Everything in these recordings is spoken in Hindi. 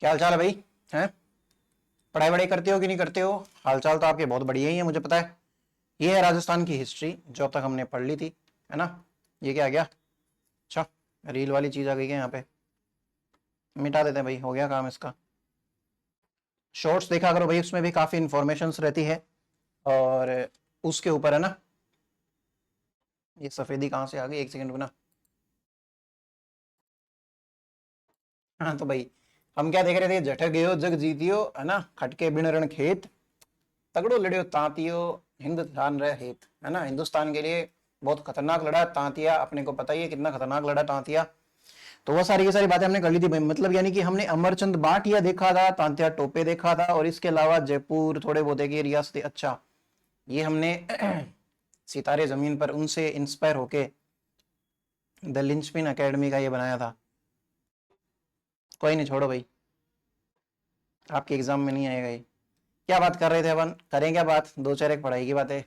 क्या हाल चाल है भाई? हैं? पढ़ाई वढ़ाई करते हो कि नहीं करते हो? हालचाल तो आपके बहुत बढ़िया ही है, मुझे पता है। ये है राजस्थान की हिस्ट्री जो अब तक हमने पढ़ ली थी, है ना? ये क्या आ गया? अच्छा, रील वाली चीज आ गई है यहाँ पे। मिटा देते हैं भाई, हो गया काम इसका। शॉर्ट्स देखा करो भाई, उसमें भी काफी इंफॉर्मेशन रहती है। और उसके ऊपर है ना, ये सफेदी कहाँ से आ गई? एक सेकंड बना। हाँ तो भाई, हम क्या देख रहे थे? जठ गयो जग जीतियो, है ना? खटके बिन रण खेत, तगड़ो लड़ियो तांतियो, हिंदुस्तान रहे हेत, है ना? हिंदुस्तान के लिए बहुत खतरनाक लड़ा तांतिया, अपने को पता ही है कितना खतरनाक लड़ा तांतिया। तो वो सारी की सारी बातें हमने कर ली थी भाई। मतलब यानी कि हमने अमरचंद भाटिया देखा था, तांतिया टोपे देखा था, और इसके अलावा जयपुर थोड़े बहुत देखिए, रियासतें। अच्छा, ये हमने सितारे जमीन पर उनसे इंस्पायर होके द लिंचपिन एकेडमी का ये बनाया था। कोई नहीं, छोड़ो भाई, आपके एग्जाम में नहीं आएगा ये। क्या बात कर रहे थे अपन? करें क्या बात? दो चार एक पढ़ाई की बात है।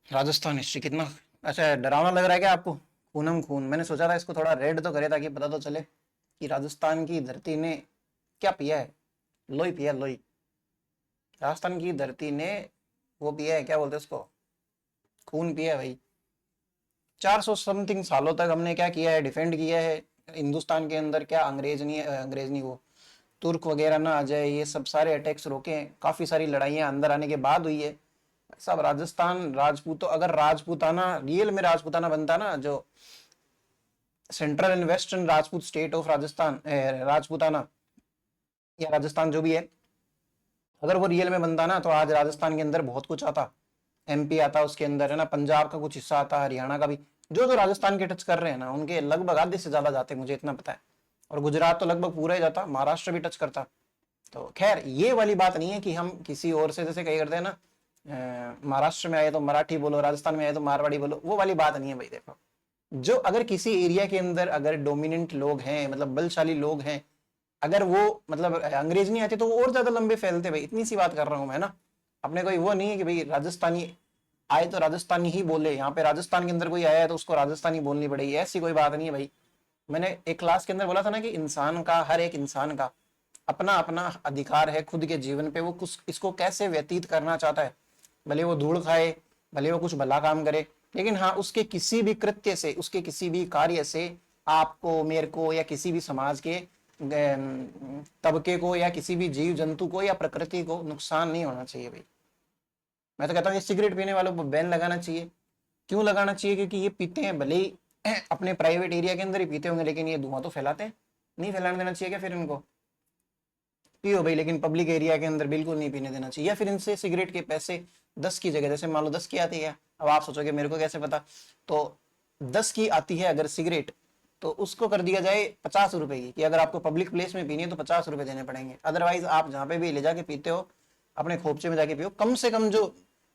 राजस्थान हिस्ट्री कितना अच्छा डरावना लग रहा है क्या आपको? खूनम खून। मैंने सोचा था इसको थोड़ा रेड तो करे ताकि पता तो चले कि राजस्थान की धरती ने क्या पिया है। लोई पिया, लोई। राजस्थान की धरती ने वो पिया है, क्या बोलते हैं उसको? खून पिया है भाई। 400 समथिंग सालों तक हमने क्या किया है? डिफेंड किया है हिंदुस्तान के अंदर। क्या अंग्रेज नहीं, वो तुर्क वगैरह ना आ जाए, ये सब सारे अटैक्स रोके। काफी सारी लड़ाइयां अंदर आने के बाद हुई है। सब राजस्थान राजपूतों, अगर राजपूताना रियल में राजपूताना बनता ना, जो central and western Rajput state of Rajasthan, Rajputana या राजस्थान जो भी है, अगर वो रियल में बनता ना, तो आज राजस्थान के अंदर बहुत कुछ आता। एमपी आता उसके अंदर, है ना? पंजाब का कुछ हिस्सा आता, हरियाणा का भी। जो जो राजस्थान के टच कर रहे हैं ना, उनके लगभग आधे से ज्यादा जाते, मुझे इतना पता है। और गुजरात तो लगभग पूरा ही जाता, महाराष्ट्र भी टच करता। तो खैर, ये वाली बात नहीं है कि हम किसी और से जैसे कही करते हैं ना, महाराष्ट्र में आए तो मराठी बोलो, राजस्थान में आए तो मारवाड़ी बोलो, वो वाली बात नहीं है भाई। देखो, जो अगर किसी एरिया के अंदर अगर डोमिनेंट लोग हैं, मतलब बलशाली लोग हैं, अगर वो मतलब अंग्रेज नहीं आते तो वो और ज्यादा लंबे फैलते भाई। इतनी सी बात कर रहा हूं मैं ना। अपने कोई वो नहीं है कि भाई राजस्थानी आए तो राजस्थानी ही बोले। यहाँ पे राजस्थान के अंदर कोई आया है तो उसको राजस्थानी बोलनी पड़ेगी, ऐसी कोई बात नहीं है भाई। मैंने एक क्लास के अंदर बोला था ना कि इंसान का, हर एक इंसान का अपना अपना अधिकार है खुद के जीवन पे। वो कुछ इसको कैसे व्यतीत करना चाहता है, भले वो धूल खाए, भले वो कुछ भला काम करे, लेकिन हाँ, उसके किसी भी कृत्य से, उसके किसी भी कार्य से आपको, मेरे को, या किसी भी समाज के तबके को, या किसी भी जीव जंतु को, या प्रकृति को नुकसान नहीं होना चाहिए भाई। मैं तो कहता हूँ ये सिगरेट पीने वालों को बैन लगाना चाहिए। क्यों लगाना चाहिए? क्योंकि ये पीते हैं, भले ही अपने प्राइवेट एरिया के अंदर ही पीते होंगे, लेकिन ये धुआं तो फैलाते हैं। नहीं फैलाने देना चाहिए क्या फिर इनको? पियो भाई, लेकिन पब्लिक एरिया के अंदर बिल्कुल नहीं पीने देना चाहिए। या फिर इनसे सिगरेट के पैसे 10 की जगह, जैसे मान लो 10 की आती है, अब आप सोचोगे मेरे को कैसे पता, तो 10 की आती है अगर सिगरेट, तो उसको कर दिया जाए 50 रुपए की, कि अगर आपको पब्लिक प्लेस में पीनी है तो 50 रुपए देने पड़ेंगे। अदरवाइज आप जहां पे भी ले जाके पीते हो, अपने खोपचे में जाके पियो। कम से कम जो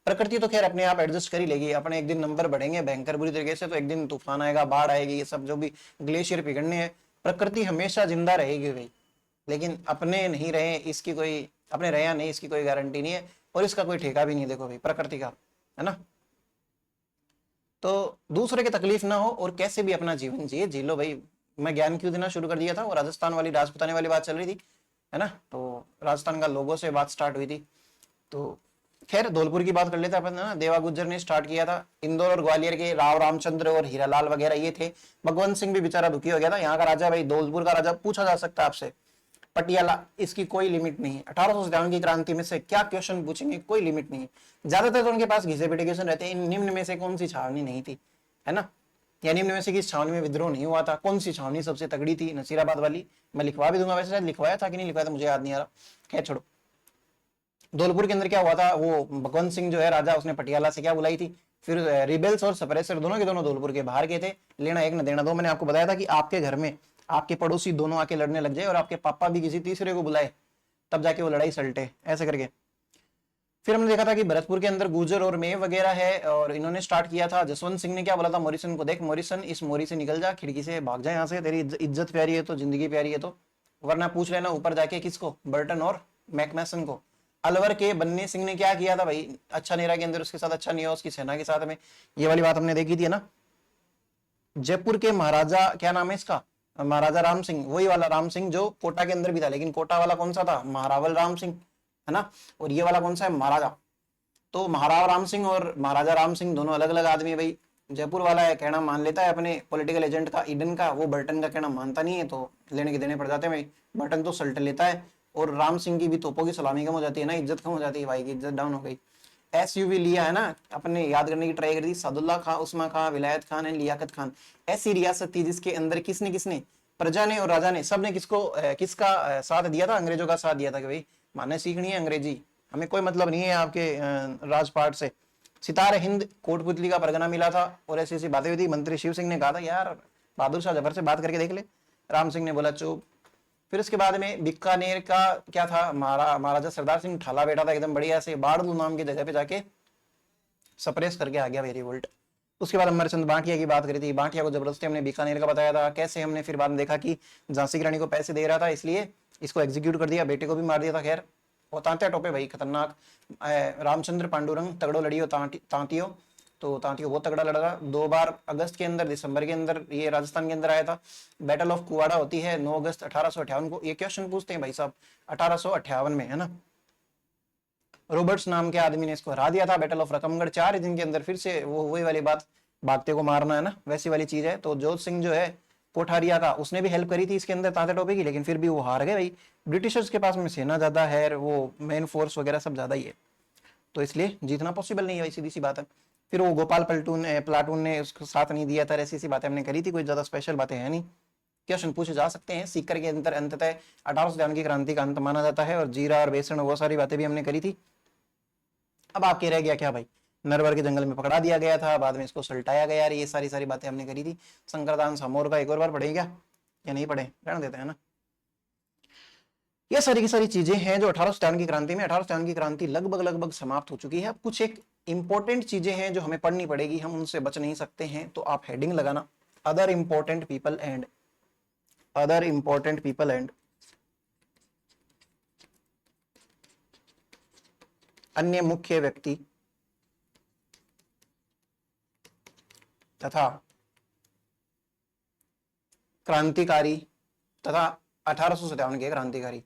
प्रकृति तो खैर अपने आप एडजस्ट कर ही लेगी। अपने एक दिन नंबर बढ़ेंगे भयंकर बुरी तरीके से, तो एक दिन तूफान आएगा, बाढ़ आएगी, ये सब जो भी ग्लेशियर पिघलने हैं, प्रकृति हमेशा जिंदा रहेगी भाई। लेकिन अपने नहीं रहे इसकी कोई, अपने रहे नहीं इसकी कोई गारंटी नहीं है, और इसका कोई ठेका भी नहीं। देखो भाई, प्रकृति का, है ना? तो दूसरे की तकलीफ ना हो और कैसे भी अपना जीवन जिए, जी लो भाई। मैं ज्ञान क्यों देना शुरू कर दिया था? वो राजस्थान वाली, राजपुताने वाली बात चल रही थी, है ना? तो राजस्थान का लोगों से बात स्टार्ट हुई थी। तो खैर, धौलपुर की बात कर लेते अपन, ना? देवा गुज्जर ने स्टार्ट किया था। इंदौर और ग्वालियर के राव रामचंद्र और हीरालाल वगैरह ये थे। भगवंत सिंह भी बेचारा दुखी हो गया था। यहाँ का राजा भाई, धौलपुर का राजा पूछा जा सकता है आपसे। पटियाला, इसकी कोई लिमिट नहीं है। 1857 की क्रांति में से क्या क्वेश्चन पूछेंगे, कोई लिमिट नहीं है। ज्यादातर तो उनके पास घिसे पिटे क्वेश्चन रहते हैं। निम्न में से कौन सी छावनी नहीं थी, है ना? या निम्न में से किस छावनी में विद्रोह नहीं हुआ था? कौन सी छावनी सबसे तगड़ी थी? नसीराबाद वाली। मैं लिखवा भी दूंगा, वैसे शायद लिखवाया था कि नहीं लिखवाया था, मुझे याद नहीं आ रहा। खैर छोड़ो। धौलपुर के अंदर क्या हुआ था? वो भगवंत सिंह जो है राजा, उसने पटियाला से क्या बुलाई थी? फिर रिबेल्स और सप्रेसर दोनों के दोनों धौलपुर के बाहर के थे। लेना एक न देना दो। मैंने आपको बताया था कि आपके घर में आपके पड़ोसी दोनों आके लड़ने लग जाए और आपके पापा भी किसी तीसरे को बुलाए, तब जाके वो लड़ाई सलटे, ऐसे करके। फिर हमने देखा था कि भरतपुर के अंदर गुर्जर और मेव वगैरह है, और इन्होंने स्टार्ट किया था। जसवंत सिंह ने क्या बोला था मॉरिसन को? देख मॉरिसन, इस मोरी से निकल जा, खिड़की से भाग जा यहाँ से, तेरी इज्जत प्यारी है तो जिंदगी प्यारी है तो, वरना पूछ लेना ऊपर जाके किसको, बर्टन और मैकमैसन को। अलवर के बन्ने सिंह ने क्या किया था भाई? अच्छा नेरा के अंदर उसके साथ अच्छा नहीं हुआ, उसकी सेना के साथ में। ये वाली बात हमने देखी थी, है ना? जयपुर के महाराजा, क्या नाम है इसका, महाराजा राम सिंह, वही वाला राम सिंह जो कोटा के अंदर भी था, लेकिन कोटा वाला कौन सा था, महारावल राम सिंह, है ना। और ये वाला कौन सा है, महाराजा। तो महाराव राम सिंह और महाराजा राम सिंह दोनों अलग अलग आदमी है भाई। जयपुर वाला है कहना मान लेता है अपने पॉलिटिकल एजेंट का, ईडन का, वो बर्टन का कहना मानता नहीं है, तो लेने के देने पड़ जाते हैं भाई। बर्टन तो सल्ट लेता है, और राम सिंह की भी तोपों की सलामी कम हो जाती है ना, इज्जत कम हो जाती है, भाई की इज्जत डाउन हो गई। SUV लिया है ना, अपने याद करने की ट्राई कर दी, सादुल्ला खां, उस्मा खां, विलायत खान एंड लियाकत खान। ऐसी रियासत थी जिसके अंदर किसने किसने, प्रजा ने और राजा ने, सबने किसका साथ दिया था, अंग्रेजों का साथ दिया था कि भाई माने सीखनी है अंग्रेजी, हमें कोई मतलब नहीं है आपके राजपाट से। सितार हिंद कोटपुतली का परगना मिला था, और ऐसी ऐसी बातें हुई थी। मंत्री शिव सिंह ने कहा था यार बहादुर शाह जफर से बात करके देख ले, राम सिंह ने बोला चुप। फिर उसके बाद में बीकानेर का क्या था, महाराजा सरदार सिंह ठाला बैठा था एकदम बढ़िया से, बाड़लू नाम की जगह पे जाके सप्रेस करके आ गया वेरी वोल्ट। उसके बाद अमरचंद बांटिया की बात करी थी, बांटिया को जबरदस्ती हमने बीकानेर का बताया था, कैसे हमने फिर बाद में देखा कि झांसी की रानी को पैसे दे रहा था, इसलिए इसको एग्जीक्यूट कर दिया, बेटे को भी मार दिया था। खैर वो तांत्या टोपे भाई खतरनाक, रामचंद्र पांडुरंग तगड़ो लड़ियो तांतियो, तो तांतियो बहुत तगड़ा लड़ा था। 2 बार अगस्त के अंदर, दिसंबर के अंदर ये राजस्थान के अंदर आया था। बैटल ऑफ कुवाड़ा होती है 9 अगस्त 1858 को। ये क्वेश्चन पूछते हैं भाई साहब 1858 में, है ना। रॉबर्ट्स नाम के आदमी ने इसको हरा दिया था। बैटल ऑफ रकमगढ़ 4 दिन के अंदर, फिर से वो वही वाली बात, भागते को मारना, है ना, वैसी वाली चीज है। तो जोत सिंह जो है कोठारिया का, उसने भी हेल्प करी थी इसके अंदर तांते टोपे की, लेकिन फिर भी वो हार गए भाई। ब्रिटिशर्स के पास में सेना ज्यादा है, वो मेन फोर्स वगैरह सब ज्यादा ही है, तो इसलिए जीतना पॉसिबल नहीं है, सीधी सी बात है। फिर वो गोपाल प्लाटून ने उसको साथ नहीं दिया था, ऐसी सी बातें हमने करी थी, कोई ज्यादा स्पेशल बातें हैं नहीं। क्वेश्चन पूछे जा सकते हैं। सीकर के अंदर अंततः 1857 की क्रांति का अंत माना जाता है, और जीरा और बेसन वो सारी बातें भी हमने करी थी। अब आपके रह गया क्या भाई, नरवर के जंगल में पकड़ा दिया गया था, बाद में इसको सल्टाया गया, ये सारी सारी बातें हमने करी थी। शंकरदान समोर का एक और बार पढ़ेंगे क्या, या नहीं पढ़े, रहने देते हैं ना। ये सारी की सारी चीजें हैं जो 1857 की क्रांति में, 1857 की क्रांति लगभग लगभग समाप्त हो चुकी है। अब कुछ एक इंपॉर्टेंट चीजें हैं जो हमें पढ़नी पड़ेगी, हम उनसे बच नहीं सकते हैं, तो आप हेडिंग लगाना, other important people and, other important people and अन्य मुख्य व्यक्ति तथा क्रांतिकारी तथा 1857 के क्रांतिकारी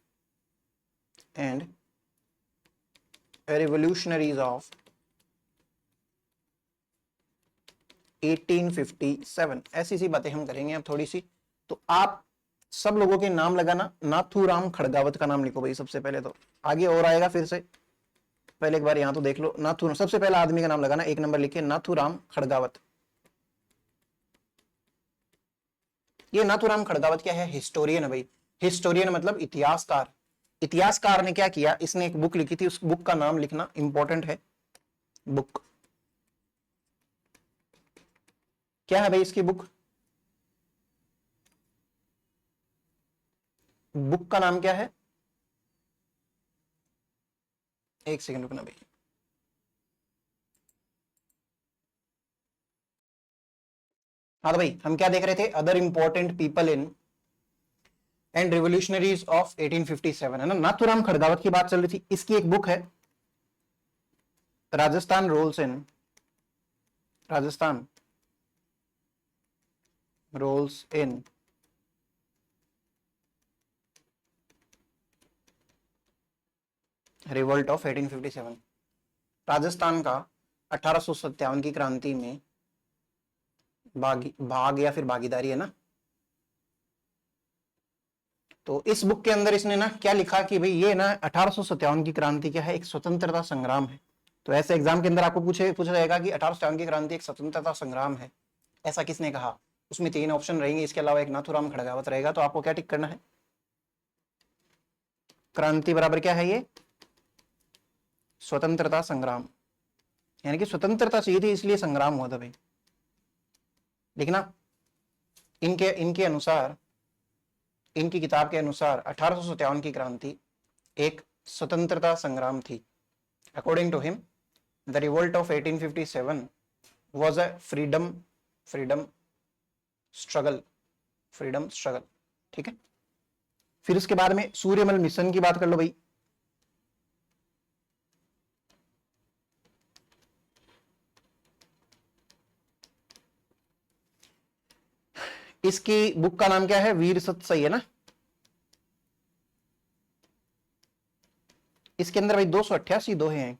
एंड revolutionaries of 1857, ऐसी सी बातें हम करेंगे अब थोड़ी सी। तो आप सब लोगों के नाम लगाना, नाथूराम खड़गावत का नाम लिखो भाई सबसे पहले, तो आगे और आएगा फिर से, पहले एक बार यहां तो देख लो। नाथू सबसे पहला आदमी का नाम लगाना, 1 नंबर लिखिए नाथूराम खड़गावत। ये नाथूराम खड़गावत क्या है, हिस्टोरियन है भाई। हिस्टोरियन मतलब इतिहासकार। इतिहासकार ने क्या किया, इसने एक बुक लिखी थी, उस बुक का नाम लिखना इंपॉर्टेंट है। बुक क्या है भाई, इसकी बुक, बुक का नाम क्या है, एक सेकंड रुकना भाई। हाँ तो भाई हम क्या देख रहे थे, other important people in and revolutionaries of 1857, है ना। नाथूराम खड़गावत की बात चल रही थी। इसकी एक बुक है Rajasthan roles in, Rajasthan roles in revolt of 1857, Rajasthan का 1857 की क्रांति में भाग या फिर भागीदारी, है ना। तो इस बुक के अंदर इसने ना क्या लिखा कि भाई ये ना 1857 की क्रांति क्या है, एक स्वतंत्रता संग्राम है। तो ऐसे एग्जाम के अंदर आपको पूछा जाएगा कि 1857 की क्रांति एक स्वतंत्रता संग्राम है, ऐसा किसने कहा। उसमें 3 ऑप्शन रहेंगे, इसके अलावा एक नाथूराम खड़गावत रहेगा। तो आपको क्या टिक करना है, क्रांति बराबर क्या है, ये स्वतंत्रता संग्राम, यानी कि स्वतंत्रता चाहिए थी इसलिए संग्राम हुआ था भाई। लिखना, इनके इनके अनुसार, इनकी किताब के अनुसार 1857 की क्रांति एक स्वतंत्रता संग्राम थी। According to him the revolt of 1857 was a freedom struggle, freedom struggle, ठीक है। फिर उसके बाद में सूर्यमल मिशन की बात कर लो भाई। इसकी बुक का नाम क्या है? वीर सत, सही है ना? इसके अंदर भाई 288 दोहे हैं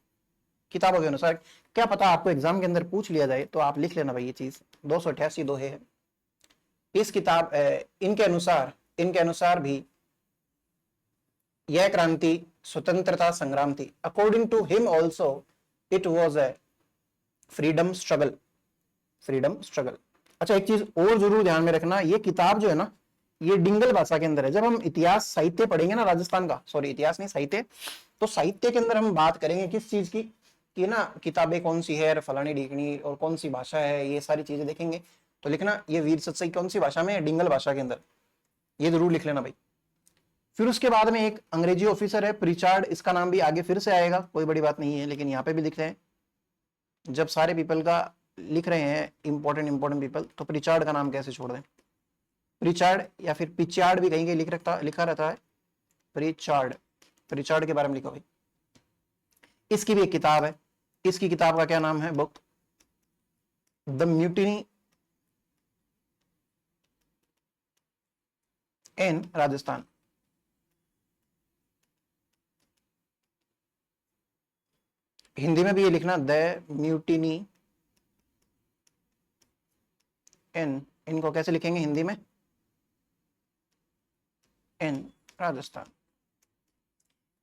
किताबों के अनुसार। क्या पता आपको एग्जाम के अंदर पूछ लिया जाए, तो आप लिख लेना भाई ये चीज, 288 दोहे हैं इस किताब। इनके अनुसार भी यह क्रांति स्वतंत्रता संग्राम थी। According to him also it was a freedom struggle. Freedom struggle. अच्छा, एक चीज और जरूर ध्यान में रखना, ये किताब जो है ना, ये डिंगल भाषा के अंदर है। जब हम इतिहास साहित्य पढ़ेंगे ना राजस्थान का, सॉरी इतिहास नहीं साहित्य, तो साहित्य के अंदर हम बात करेंगे किस चीज की, कि ना किताबें कौन सी है, फलानी ढीकनी, और कौन सी भाषा है, ये सारी चीजें देखेंगे। तो लिखना ये वीर सतसई कौन सी भाषा में है? डिंगल भाषा के अंदर, ये जरूर लिख लेना भाई। फिर उसके बाद में एक अंग्रेजी ऑफिसर है प्रिचार्ड, इसका नाम भी आगे फिर से आएगा, कोई बड़ी बात नहीं है, लेकिन यहाँ पे भी लिख रहे हैं। जब सारे पीपल का लिख रहे हैं इंपॉर्टेंट पीपल, तो प्रिचार्ड का नाम कैसे छोड़ दें? प्रिचार्ड या फिर पिचार्ड भी कहीं लिखा रहता है, प्रिचार्ड के बारे में लिखा भाई। इसकी भी एक किताब है, इसकी किताब का क्या नाम है? बुक द म्यूटिनी इन राजस्थान। हिंदी में भी ये लिखना, द म्यूटिनी इन, इनको कैसे लिखेंगे हिंदी में? इन राजस्थान।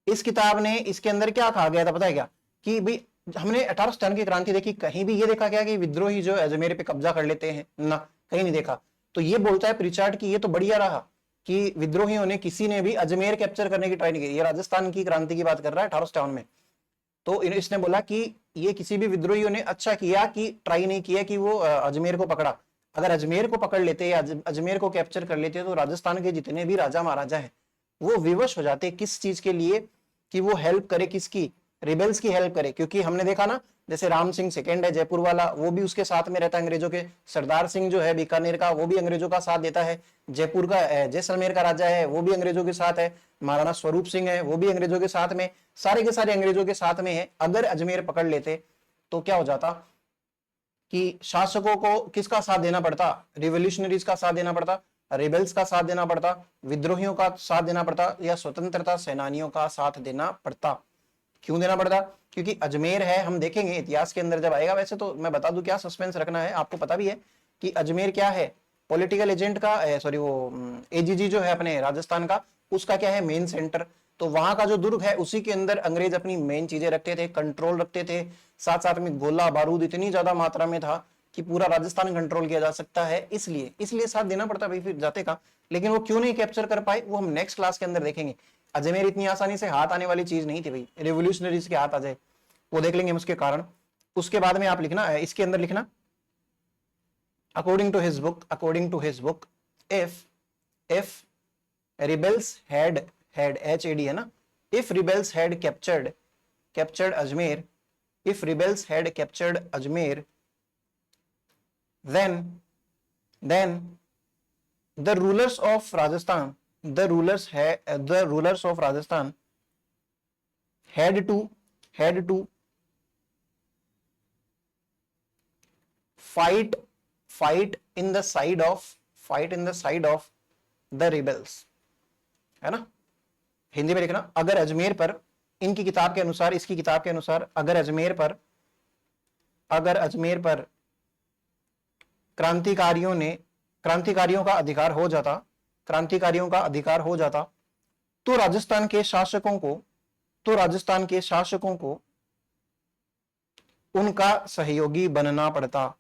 इस किताब ने, इसके अंदर क्या कहा गया था पता है क्या? कि भाई हमने 1857 की क्रांति देखी, कहीं भी ये देखा गया कि विद्रोही जो अजमेर पे कब्जा कर लेते हैं ना? कहीं नहीं देखा। तो ये बोलता है प्रिचार्ड की ये तो बढ़िया रहा कि विद्रोहियों ने, किसी ने भी अजमेर कैप्चर करने की ट्राई नहीं की। ये राजस्थान की क्रांति की बात कर रहा है 1857 में। तो इसने बोला कि ये किसी भी विद्रोहियों ने अच्छा किया कि ट्राई नहीं किया कि वो अजमेर को पकड़ा। अगर अजमेर को पकड़ लेते या अजमेर को कैप्चर कर लेते, तो राजस्थान के जितने भी राजा महाराजा हैं वो विवश हो जाते किस चीज के लिए, कि वो हेल्प करे किसकी? रिबेल्स की हेल्प करे। क्योंकि हमने देखा ना, जैसे राम सिंह सेकंड है जयपुर वाला, वो भी उसके साथ में रहता है अंग्रेजों के। सरदार सिंह जो है बीकानेर का, वो भी अंग्रेजों का साथ देता है। जयपुर का जैसलमेर का राजा है, वो भी अंग्रेजों के साथ है। महाराणा स्वरूप सिंह है, वो भी अंग्रेजों के साथ में, सारे के सारे अंग्रेजों के साथ में है। अगर अजमेर पकड़ लेते तो क्या हो जाता कि शासकों को किसका साथ देना पड़ता? रिवोल्यूशनरीज का साथ देना पड़ता, रिबेल्स का साथ देना पड़ता, विद्रोहियों का साथ देना पड़ता, या स्वतंत्रता सेनानियों का साथ देना पड़ता। क्यों देना पड़ता? क्योंकि अजमेर है, हम देखेंगे इतिहास के अंदर जब आएगा। वैसे तो मैं बता दूं, क्या सस्पेंस रखना है, आपको पता भी है कि अजमेर क्या है? पॉलिटिकल एजेंट का, सॉरी वो एजीजी जो है अपने राजस्थान का, उसका क्या है? Main centre. तो वहां का जो दुर्ग है, उसी के अंदर अंग्रेज अपनी मेन चीजें रखते थे, कंट्रोल रखते थे। साथ साथ में गोला बारूद इतनी ज्यादा मात्रा में था कि पूरा राजस्थान कंट्रोल किया जा सकता है। इसलिए साथ देना पड़ता भाई फिर जाते का। लेकिन वो क्यों नहीं कैप्चर कर पाए, वो हम नेक्स्ट क्लास के अंदर देखेंगे। अजमेर इतनी आसानी से हाथ आने वाली चीज नहीं थी भाई, रिवोल्यूशनरीज के हाथ आ जाए, वो देख लेंगे हम उसके कारण। उसके बाद में आप लिखना, इसके अंदर लिखना, according to his book if rebels had HAD है ना, if rebels had captured Ajmer, if rebels had captured Ajmer, then the rulers of Rajasthan had to fight in the side of the rebels, है ना? हिंदी में लिखना, अगर अजमेर पर, इनकी किताब के अनुसार, इसकी किताब के अनुसार, अगर अजमेर पर क्रांतिकारियों का अधिकार हो जाता, तो राजस्थान के शासकों को उनका सहयोगी बनना पड़ता।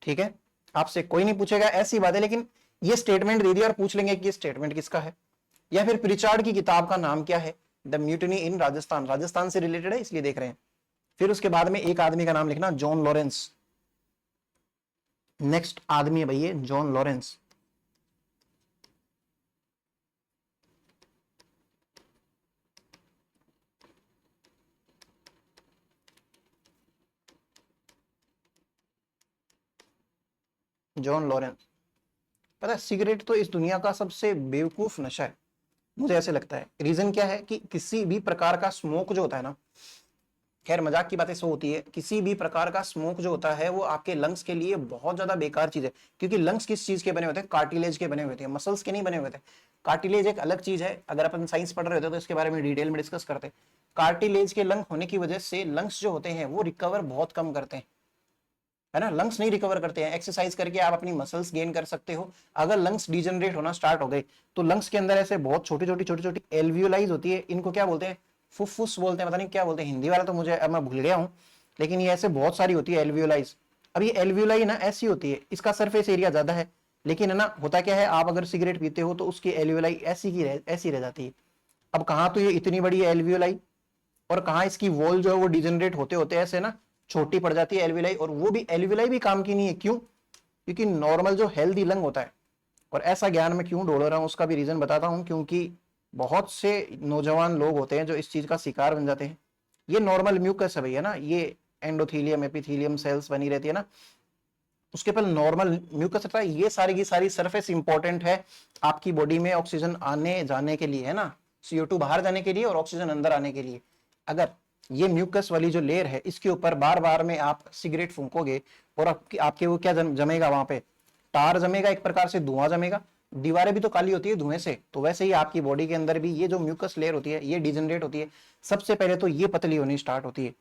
ठीक है, आपसे कोई नहीं पूछेगा ऐसी बात है, लेकिन ये स्टेटमेंट दे दिया और पूछ लेंगे कि ये स्टेटमेंट किसका है। या फिर प्रिचार्ड की किताब का नाम क्या है? द म्यूटिनी इन राजस्थान, राजस्थान से रिलेटेड है इसलिए देख रहे हैं। फिर उसके बाद में एक आदमी का नाम लिखना, जॉन लॉरेंस। नेक्स्ट आदमी है भैया जॉन लॉरेंस। जॉन लॉरेंस, पता है सिगरेट तो इस दुनिया का सबसे बेवकूफ नशा है, मुझे ऐसे लगता है। रीजन क्या है कि किसी भी प्रकार का स्मोक जो होता है ना, खैर मजाक की बातें सो होती है, किसी भी प्रकार का स्मोक जो होता है वो आपके लंग्स के लिए बहुत ज्यादा बेकार चीज है, क्योंकि लंग्स किस चीज के बने होते हैं, कार्टिलेज के बने हुए थे, मसल्स के नहीं बने हुए थे। कार्टिलेज एक अलग चीज है, अगर अपन साइंस पढ़ रहे थे तो इसके बारे में डिटेल में डिस्कस करते हैं। कार्टिलेज के लंग होने की वजह से लंग्स जो होते हैं वो रिकवर बहुत कम करते हैं, है ना, लंग्स नहीं रिकवर करते हैं। एक्सरसाइज करके आप अपनी मसल्स गेन कर सकते हो, अगर लंग्स डिजनरेट होना स्टार्ट हो गए तो लंग्स के अंदर ऐसे बहुत छोटी छोटी एल्वियोलाइज होती है, इनको क्या बोलते हैं, फुफ्फुस बोलते हैं, पता नहीं क्या बोलते हैं हिंदी वाला तो मुझे अब मैं भूल गया हूं, लेकिन ये ऐसे बहुत सारी होती है एल्वियोलाइज। अब ये एल्वियोलाई ना ऐसी होती है, इसका सरफेस एरिया ज्यादा है, लेकिन है ना होता क्या है, आप अगर सिगरेट पीते हो तो उसकी एल्वियोलाई ऐसी रह जाती है। अब कहाँ तो ये इतनी बड़ी एल्वियोलाई, और कहाँ इसकी वॉल जो है वो डिजनरेट होते होते ऐसे ना छोटी पड़ जाती है एल्वियोलाई, और वो भी एल्वियोलाई भी काम की नहीं है। क्यों? क्योंकि नॉर्मल जो हेल्दी लंग होता है, और ऐसा ज्ञान मैं क्यों ढोल रहा हूं उसका भी रीजन बताता हूं, क्योंकि बहुत से नौजवान लोग होते हैं जो इस चीज का शिकार बन जाते हैं। ये नॉर्मल म्यूकस है भैया ना, ये एंडोथीलियम एपिथीलियम सेल्स बनी रहती है ना, उसके पर नॉर्मल म्यूकस रहता है। ये सारी की सारी सरफेस इंपॉर्टेंट है आपकी बॉडी में ऑक्सीजन आने जाने के लिए, है ना, CO2 बाहर जाने के लिए और ऑक्सीजन अंदर आने के लिए। अगर ये म्यूकस वाली जो लेयर है इसके ऊपर बार बार में आप सिगरेट फूंकोगे और आपके वो क्या जमेगा, वहां पे टार जमेगा, एक प्रकार से धुआं जमेगा, दीवारें भी तो काली होती है धुएं से, तो वैसे ही आपकी बॉडी के अंदर भी ये जो म्यूकस लेयर होती है ये डिजनरेट होती है। सबसे पहले तो ये पतली होनी स्टार्ट होती है।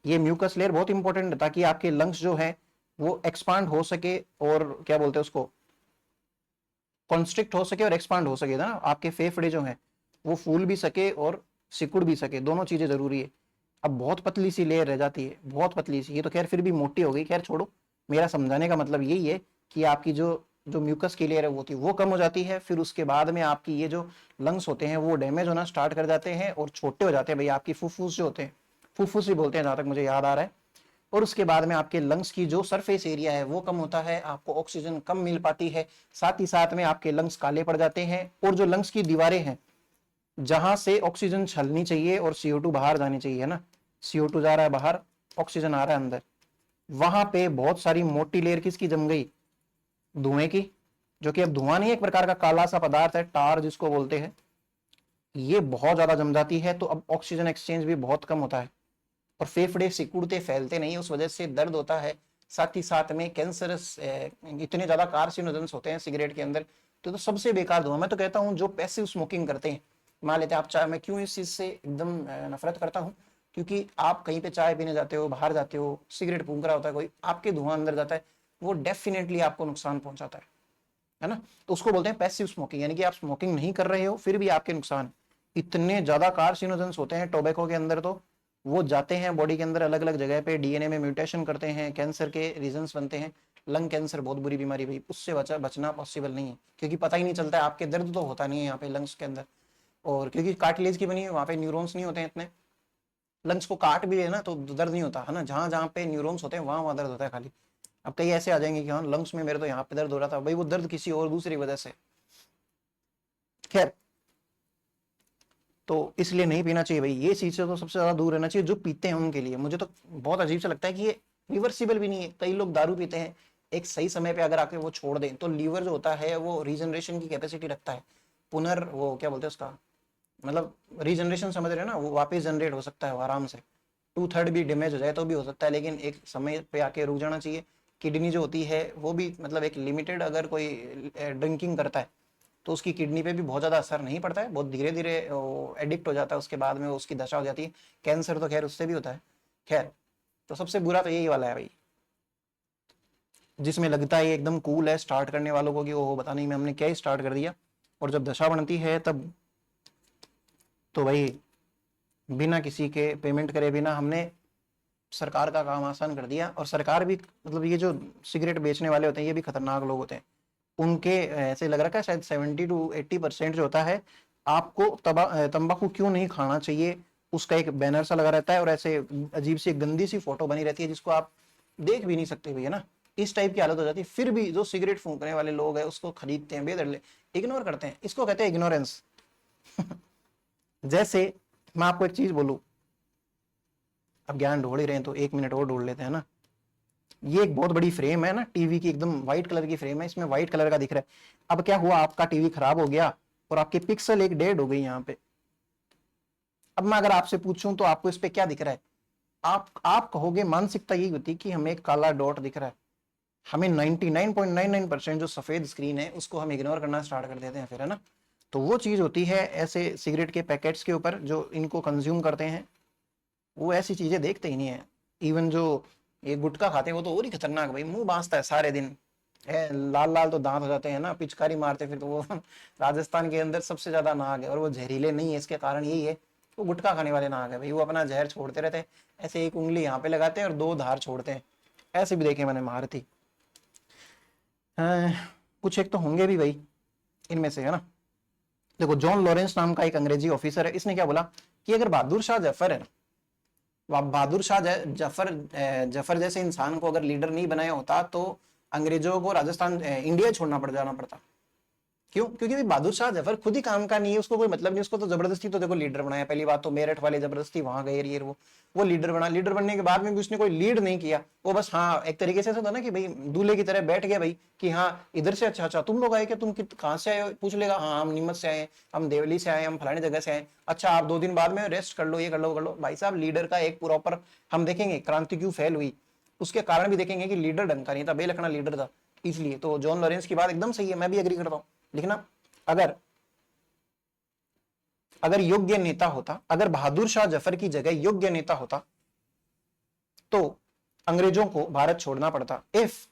ये म्यूकस लेयर बहुत इंपॉर्टेंट है ताकि आपके लंग्स जो है वो एक्सपांड हो सके, और क्या बोलते हैं उसको, कॉन्स्ट्रिक्ट हो सके और एक्सपांड हो सके ना, आपके फेफड़े जो हैं वो फूल भी सके और सिकुड़ भी सके, दोनों चीजें जरूरी है। अब बहुत पतली सी लेयर रह जाती है, बहुत पतली सी, ये तो खैर फिर भी मोटी हो गई, खैर छोड़ो, मेरा समझाने का मतलब यही है कि आपकी जो जो म्यूकस की लेयर है वो थी वो कम हो जाती है, फिर उसके बाद में आपकी ये जो लंग्स होते हैं वो डैमेज होना स्टार्ट कर जाते हैं और छोटे हो जाते हैं भैया, आपकी फुफ्फुस जो होते हैं, फुफ्फुस भी बोलते हैं जहां तक मुझे याद आ रहा है। और उसके बाद में आपके लंग्स की जो सरफेस एरिया है वो कम होता है, आपको ऑक्सीजन कम मिल पाती है, साथ ही साथ में आपके लंग्स काले पड़ जाते हैं, और जो लंग्स की दीवारें हैं जहां से ऑक्सीजन छलनी चाहिए और CO2 बाहर जानी चाहिए, है ना, CO2 जा रहा है बाहर, ऑक्सीजन आ रहा है अंदर, वहां पे बहुत सारी मोटी लेयर किसकी जम गई, धुएं की, जो कि अब धुआं नहीं है, एक प्रकार का काला सा पदार्थ है, टार जिसको बोलते हैं, ये बहुत ज्यादा जम जाती है, तो अब ऑक्सीजन एक्सचेंज भी बहुत कम होता है, और फेफड़े सिकुड़ते फैलते नहीं, उस वजह से दर्द होता है, साथ ही साथ में कैंसरस इतने ज्यादा कार्सिनोजेंस होते हैं सिगरेट के अंदर। तो सबसे बेकार धुआं, मैं तो कहता हूं जो पैसिव स्मोकिंग करते हैं, मान लेते हैं आप चाय, मैं क्यों इस चीज से एकदम नफरत करता हूं, क्योंकि आप कहीं पे चाय पीने जाते हो, बाहर जाते हो, सिगरेट फूंक रहा होता है कोई, आपके धुआं अंदर जाता है, वो डेफिनेटली आपको नुकसान पहुंचाता है ना, तो उसको बोलते हैं पैसिव स्मोकिंग, यानी कि आप स्मोकिंग नहीं कर रहे हो फिर भी आपके नुकसान। इतने ज्यादा कार्सिनोजेंस होते हैं टोबैको के अंदर, तो वो जाते हैं बॉडी के अंदर अलग अलग जगह पे, DNA में म्यूटेशन करते हैं, कैंसर के रीजंस बनते हैं। लंग कैंसर बहुत बुरी बीमारी भाई, उससे बचना पॉसिबल नहीं है, क्योंकि पता ही नहीं चलता है, आपके दर्द तो होता नहीं है यहाँ पे लंग्स के अंदर, और क्योंकि कार्टिलेज की बनी है वहाँ पे न्यूरॉन्स नहीं होते हैं इतने, लंग्स को काट भी है ना तो दर्द नहीं होता है ना, जहाँ जहाँ पे न्यूरॉन्स होते हैं वहाँ वहाँ दर्द होता है खाली। अब कई ऐसे आ जाएंगे कि हाँ लंग्स में मेरे तो यहाँ पे दर्द हो रहा था, भाई वो दर्द किसी और दूसरी वजह से। खैर, तो इसलिए नहीं पीना चाहिए भाई, ये चीज से तो सबसे ज्यादा दूर रहना चाहिए, जो पीते हैं उनके लिए। मुझे तो बहुत अजीब सा लगता है कि ये रिवर्सिबल भी नहीं है, कई लोग दारू पीते हैं, एक सही समय पे अगर आके वो छोड़ दें तो लीवर जो होता है वो रीजनरेशन की कैपेसिटी रखता है, वो क्या बोलते हैं उसका, मतलब रीजनरेशन समझ रहे हैं ना, वो वापस जनरेट हो सकता है वो आराम से, 2/3 भी डैमेज हो जाए तो भी हो सकता है, लेकिन एक समय पे आके रुक जाना चाहिए। किडनी जो होती है वो भी मतलब एक लिमिटेड, अगर कोई ड्रिंकिंग करता है तो उसकी किडनी पे भी बहुत ज़्यादा असर नहीं पड़ता है, बहुत धीरे धीरे एडिक्ट हो जाता है, उसके बाद में उसकी दशा हो जाती है। कैंसर तो खैर उससे भी होता है। खैर, तो सबसे बुरा तो यही वाला है भाई, जिसमें लगता है एकदम कूल है स्टार्ट करने वालों को कि ओहो पता नहीं मैं हमने क्या ही स्टार्ट कर दिया, और जब दशा बनती है तब तो भाई बिना किसी के पेमेंट करे, बिना हमने सरकार का काम आसान कर दिया। और सरकार भी मतलब ये जो सिगरेट बेचने वाले होते हैं ये भी खतरनाक लोग होते हैं, उनके ऐसे लग रहा है शायद 70 to 80% जो होता है, आपको तंबाकू क्यों नहीं खाना चाहिए उसका एक बैनर सा लगा रहता है, और ऐसे अजीब सी गंदी सी फोटो बनी रहती है जिसको आप देख भी नहीं सकते भैया ना, इस टाइप की हालत हो जाती है। फिर भी जो सिगरेट फूंकने वाले लोग हैं उसको खरीदते हैं बेदर्दे, इग्नोर करते हैं, इसको कहते हैं इग्नोरेंस। जैसे मैं आपको एक चीज बोलूं, अब ज्ञान ढूंढ ही रहे हैं तो 1 मिनट और ढूंढ लेते हैं ना। ये एक बहुत बड़ी फ्रेम है ना टीवी की, एकदम व्हाइट कलर की फ्रेम है, इसमें व्हाइट कलर का दिख रहा है। अब क्या हुआ, आपका टीवी खराब हो गया और आपके पिक्सल एक डेड हो गई यहाँ पे। अब मैं अगर आपसे पूछूं तो आपको इस पे क्या दिख रहा है, आप कहोगे मानसिकता यही होती कि हमें एक काला डॉट दिख रहा है, हमें 99.99% जो सफेद स्क्रीन है उसको हम इग्नोर करना स्टार्ट कर देते हैं फिर, है ना। तो वो चीज होती है ऐसे सिगरेट के पैकेट्स के ऊपर जो इनको कंज्यूम करते हैं, वो ऐसी चीजें देखते ही नहीं है। इवन जो ये गुटखा खाते हैं वो तो और ही खतरनाक भाई, मुंह बांसता है सारे दिन, है लाल लाल तो दांत हो जाते हैं ना, पिचकारी मारते फिर तो वो राजस्थान के अंदर सबसे ज्यादा नाग है, और वो जहरीले नहीं है, इसके कारण यही है वो गुटखा खाने वाले नाग है भाई, वो अपना जहर छोड़ते रहते हैं, ऐसे एक उंगली यहाँ पे लगाते हैं और दो धार छोड़ते हैं, ऐसे भी देखे मैंने महारथी। कुछ एक तो होंगे भी भाई इनमें से, है ना। देखो जॉन लॉरेंस नाम का एक अंग्रेजी ऑफिसर है, इसने क्या बोला कि अगर बहादुर शाह जफर है ना, बहादुर शाह जफर जैसे इंसान को अगर लीडर नहीं बनाया होता तो अंग्रेजों को राजस्थान इंडिया छोड़ना पड़ जाना पड़ता। क्यों? क्योंकि भाई बहादुर शाह जफर खुद ही काम का नहीं है, उसको कोई मतलब नहीं, उसको तो जबरदस्ती तो देखो लीडर बनाया, पहली बात तो मेरठ वाले जबरदस्ती वहां गए, ये वो लीडर बना, लीडर बनने के बाद में भी उसने कोई लीड नहीं किया, वो बस हाँ एक तरीके से था ना कि भाई दूल्हे की तरह बैठ गया भाई कि हाँ इधर से, अच्छा अच्छा तुम लोग आए क्या, तुम कहाँ से आए हो, पूछ लेगा, हाँ हम नीमच से आए, हम देवली से आए, हम फलानी जगह से आए, अच्छा आप 2 दिन बाद में रेस्ट कर लो, ये कर लो भाई साहब, लीडर का एक प्रॉपर हम देखेंगे क्रांति क्यों फेल हुई, उसके कारण भी देखेंगे कि लीडर ढंग का नहीं था, बेलखना लीडर था। इसलिए तो जॉन लॉरेंस की बात एकदम सही है, मैं भी एग्री करता हूँ। लिखना, अगर अगर योग्य नेता होता, अगर बहादुर शाह जफर की जगह योग्य नेता होता तो अंग्रेजों को भारत छोड़ना पड़ता। If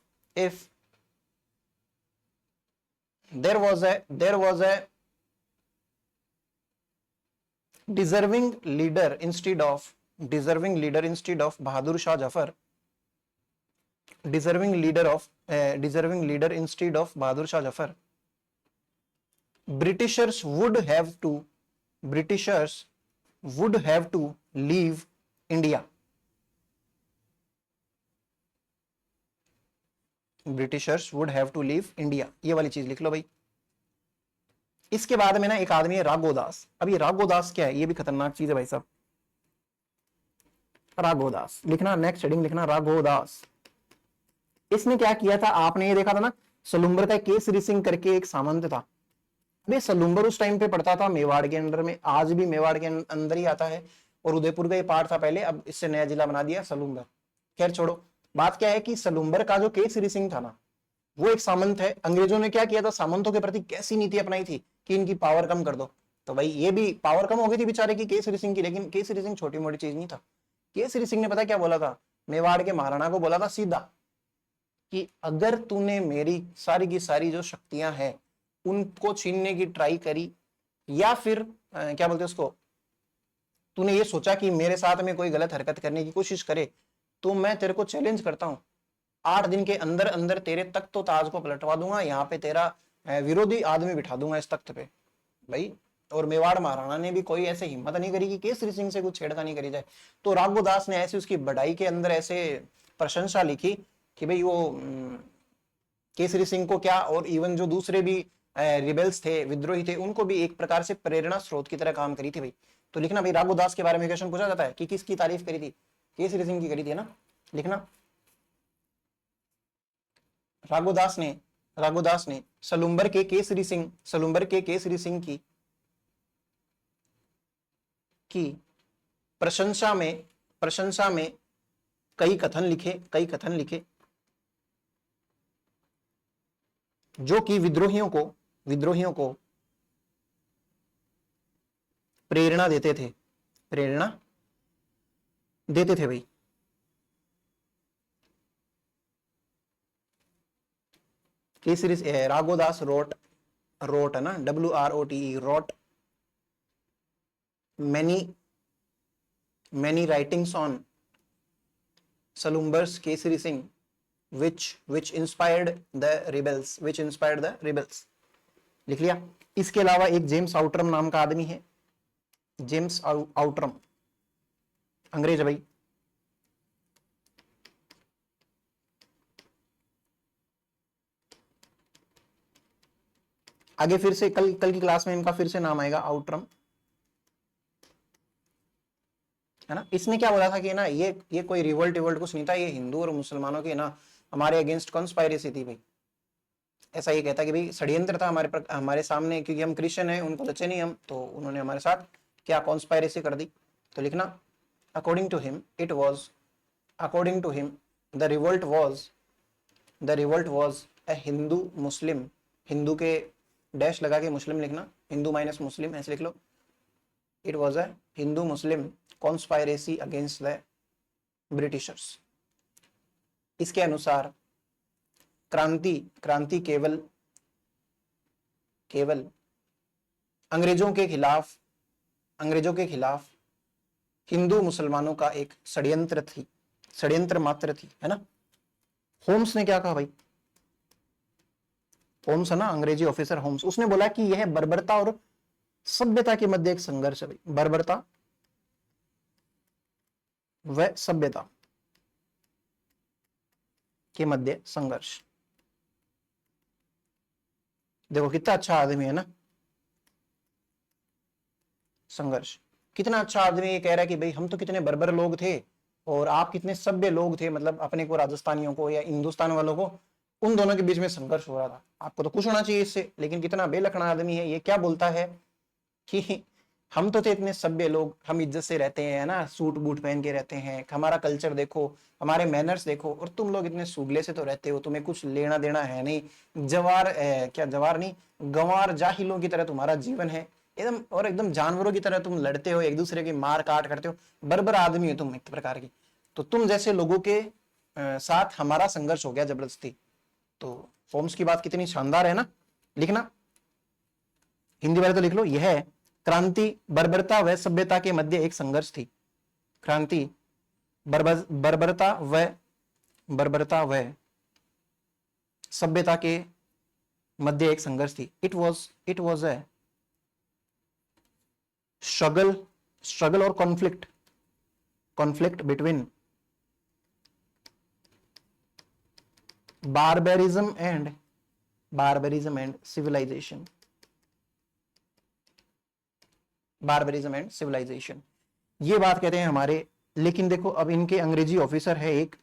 there was a deserving leader instead of Bahadur Shah Zafar, deserving leader instead of Bahadur Shah Zafar, Britishers would have to leave India. Britishers would have to leave India. ये वाली चीज लिख लो भाई। इसके बाद में ना एक आदमी है राघोदास। अब ये राघोदास क्या है, ये भी खतरनाक चीज है भाई साहब। राघोदास लिखना, नेक्स्ट हेडिंग लिखना राघोदास। इसने क्या किया था, आपने ये देखा था ना, सलुम्बर का केसरी सिंह करके एक सामंत था। भाई सलुम्बर उस टाइम पे पड़ता था मेवाड़ के अंडर में, आज भी मेवाड़ के अंदर ही आता है, और उदयपुर का ये पार्ट था पहले, अब इससे नया जिला बना दिया सलुम्बर। खैर छोड़ो, बात क्या है कि सलुम्बर का जो केसरी सिंह था ना, वो एक सामंत है। अंग्रेजों ने क्या किया था, सामंतों के प्रति कैसी नीति अपनाई थी कि इनकी पावर कम कर दो, तो भाई ये भी पावर कम हो गई थी बेचारे की केसरी सिंह की, लेकिन केसरी सिंह छोटी मोटी चीज नहीं था। केसरी सिंह ने पता क्या बोला था, मेवाड़ के महाराणा को बोला था सीधा कि अगर तूने मेरी सारी की सारी जो शक्तियां हैं उनको छीनने की ट्राई करी, या फिर क्या बोलते उसको, तूने ये सोचा कि मेरे साथ में कोई गलत हरकत करने की कोशिश करे, तो मैं तेरे को चैलेंज करता हूं, 8 दिन के अंदर अंदर तेरे तख्त तो ताज को पलटवा दूंगा, यहाँ पे तेरा विरोधी आदमी बिठा दूंगा इस तख्त पे भाई। और मेवाड़ महाराणा ने भी कोई ऐसे हिम्मत नहीं करी कि केसरी सिंह से कुछ छेड़खानी करी जाए। तो राघोदास ने ऐसे उसकी बढ़ाई के अंदर ऐसे प्रशंसा लिखी कि भाई वो केसरी सिंह को क्या, और इवन जो दूसरे भी रिबेल्स थे, विद्रोही थे, उनको भी एक प्रकार से प्रेरणा स्रोत की तरह काम करी थी भाई। तो लिखना भाई, राघोदास के बारे में क्वेश्चन पूछा जाता है कि किसकी तारीफ करी थी, केसरी सिंह की करी थी ना। लिखना, राघोदास ने सलुम्बर के केसरी सिंह की प्रशंसा में कई कथन लिखे जो कि विद्रोहियों को प्रेरणा देते थे भाई। केसरी राघोदास रोट है ना, WROTE, wrote many writings on Salumber's Kesari Singh which inspired the rebels लिख लिया। इसके अलावा एक जेम्स आउटरम नाम का आदमी है, जेम्स आउटरम, अंग्रेज है भाई। आगे फिर से कल की क्लास में इनका फिर से नाम आएगा, आउटरम, है ना। इसने क्या बोला था कि ना ये कोई रिवोल्ट कुछ नहीं था, ये हिंदू और मुसलमानों की ना हमारे अगेंस्ट कॉन्स्पायरेसी थी भाई। ऐसा ये कहता कि भाई षड्यंत्र था हमारे सामने, क्योंकि हम क्रिश्चियन हैं, उनको बचे नहीं हम, तो उन्होंने हमारे साथ क्या कॉन्स्पायरेसी कर दी। तो लिखना, according to him it was according to him the revolt was a Hindu Muslim, Hindu के डैश लगा के मुस्लिम लिखना, हिंदू माइनस मुस्लिम ऐसे लिख लो, it was a Hindu Muslim conspiracy against the Britishers. इसके अनुसार क्रांति केवल अंग्रेजों के खिलाफ हिंदू मुसलमानों का एक षड्यंत्र मात्र थी, है ना। होम्स ने क्या कहा भाई, होम्स है ना अंग्रेजी ऑफिसर होम्स, उसने बोला कि यह बर्बरता और सभ्यता के मध्य एक संघर्ष है भाई, बर्बरता व सभ्यता के मध्य संघर्ष। देखो कितना अच्छा आदमी है ना, संघर्ष, कितना अच्छा आदमी ये कह रहा है कि भाई हम तो कितने बर्बर लोग थे और आप कितने सभ्य लोग थे, मतलब अपने को राजस्थानियों को या हिंदुस्तान वालों को, उन दोनों के बीच में संघर्ष हो रहा था, आपको तो खुश होना चाहिए इससे। लेकिन कितना बेलखना आदमी है, ये क्या बोलता है कि हम तो थे इतने सभ्य लोग, हम इज्जत से रहते हैं ना, सूट बूट पहन के रहते हैं, हमारा कल्चर देखो, हमारे मैनर्स देखो, और तुम लोग इतने सूगले से तो रहते हो, तुम्हें कुछ लेना देना है नहीं, जवार नहीं गंवार जाहिलों की तरह तुम्हारा जीवन है एकदम, और एकदम जानवरों की तरह तुम लड़ते हो, एक दूसरे की मार काट करते हो, बर्बर आदमी हो तुम एक प्रकार की। तो तुम जैसे लोगों के साथ हमारा संघर्ष हो गया जबरदस्ती। तो होम्स की बात कितनी शानदार है ना, लिखना हिंदी वाले तो लिख लो, यह क्रांति बर्बरता व सभ्यता के मध्य एक संघर्ष थी। क्रांति बर्बरता व सभ्यता के मध्य एक संघर्ष थी। इट वॉज ए स्ट्रगल और conflict between barbarism and civilization, ये बात कहते हैं हमारे। लेकिन देखो अब इनके अंग्रेजी ऑफिसर है एक,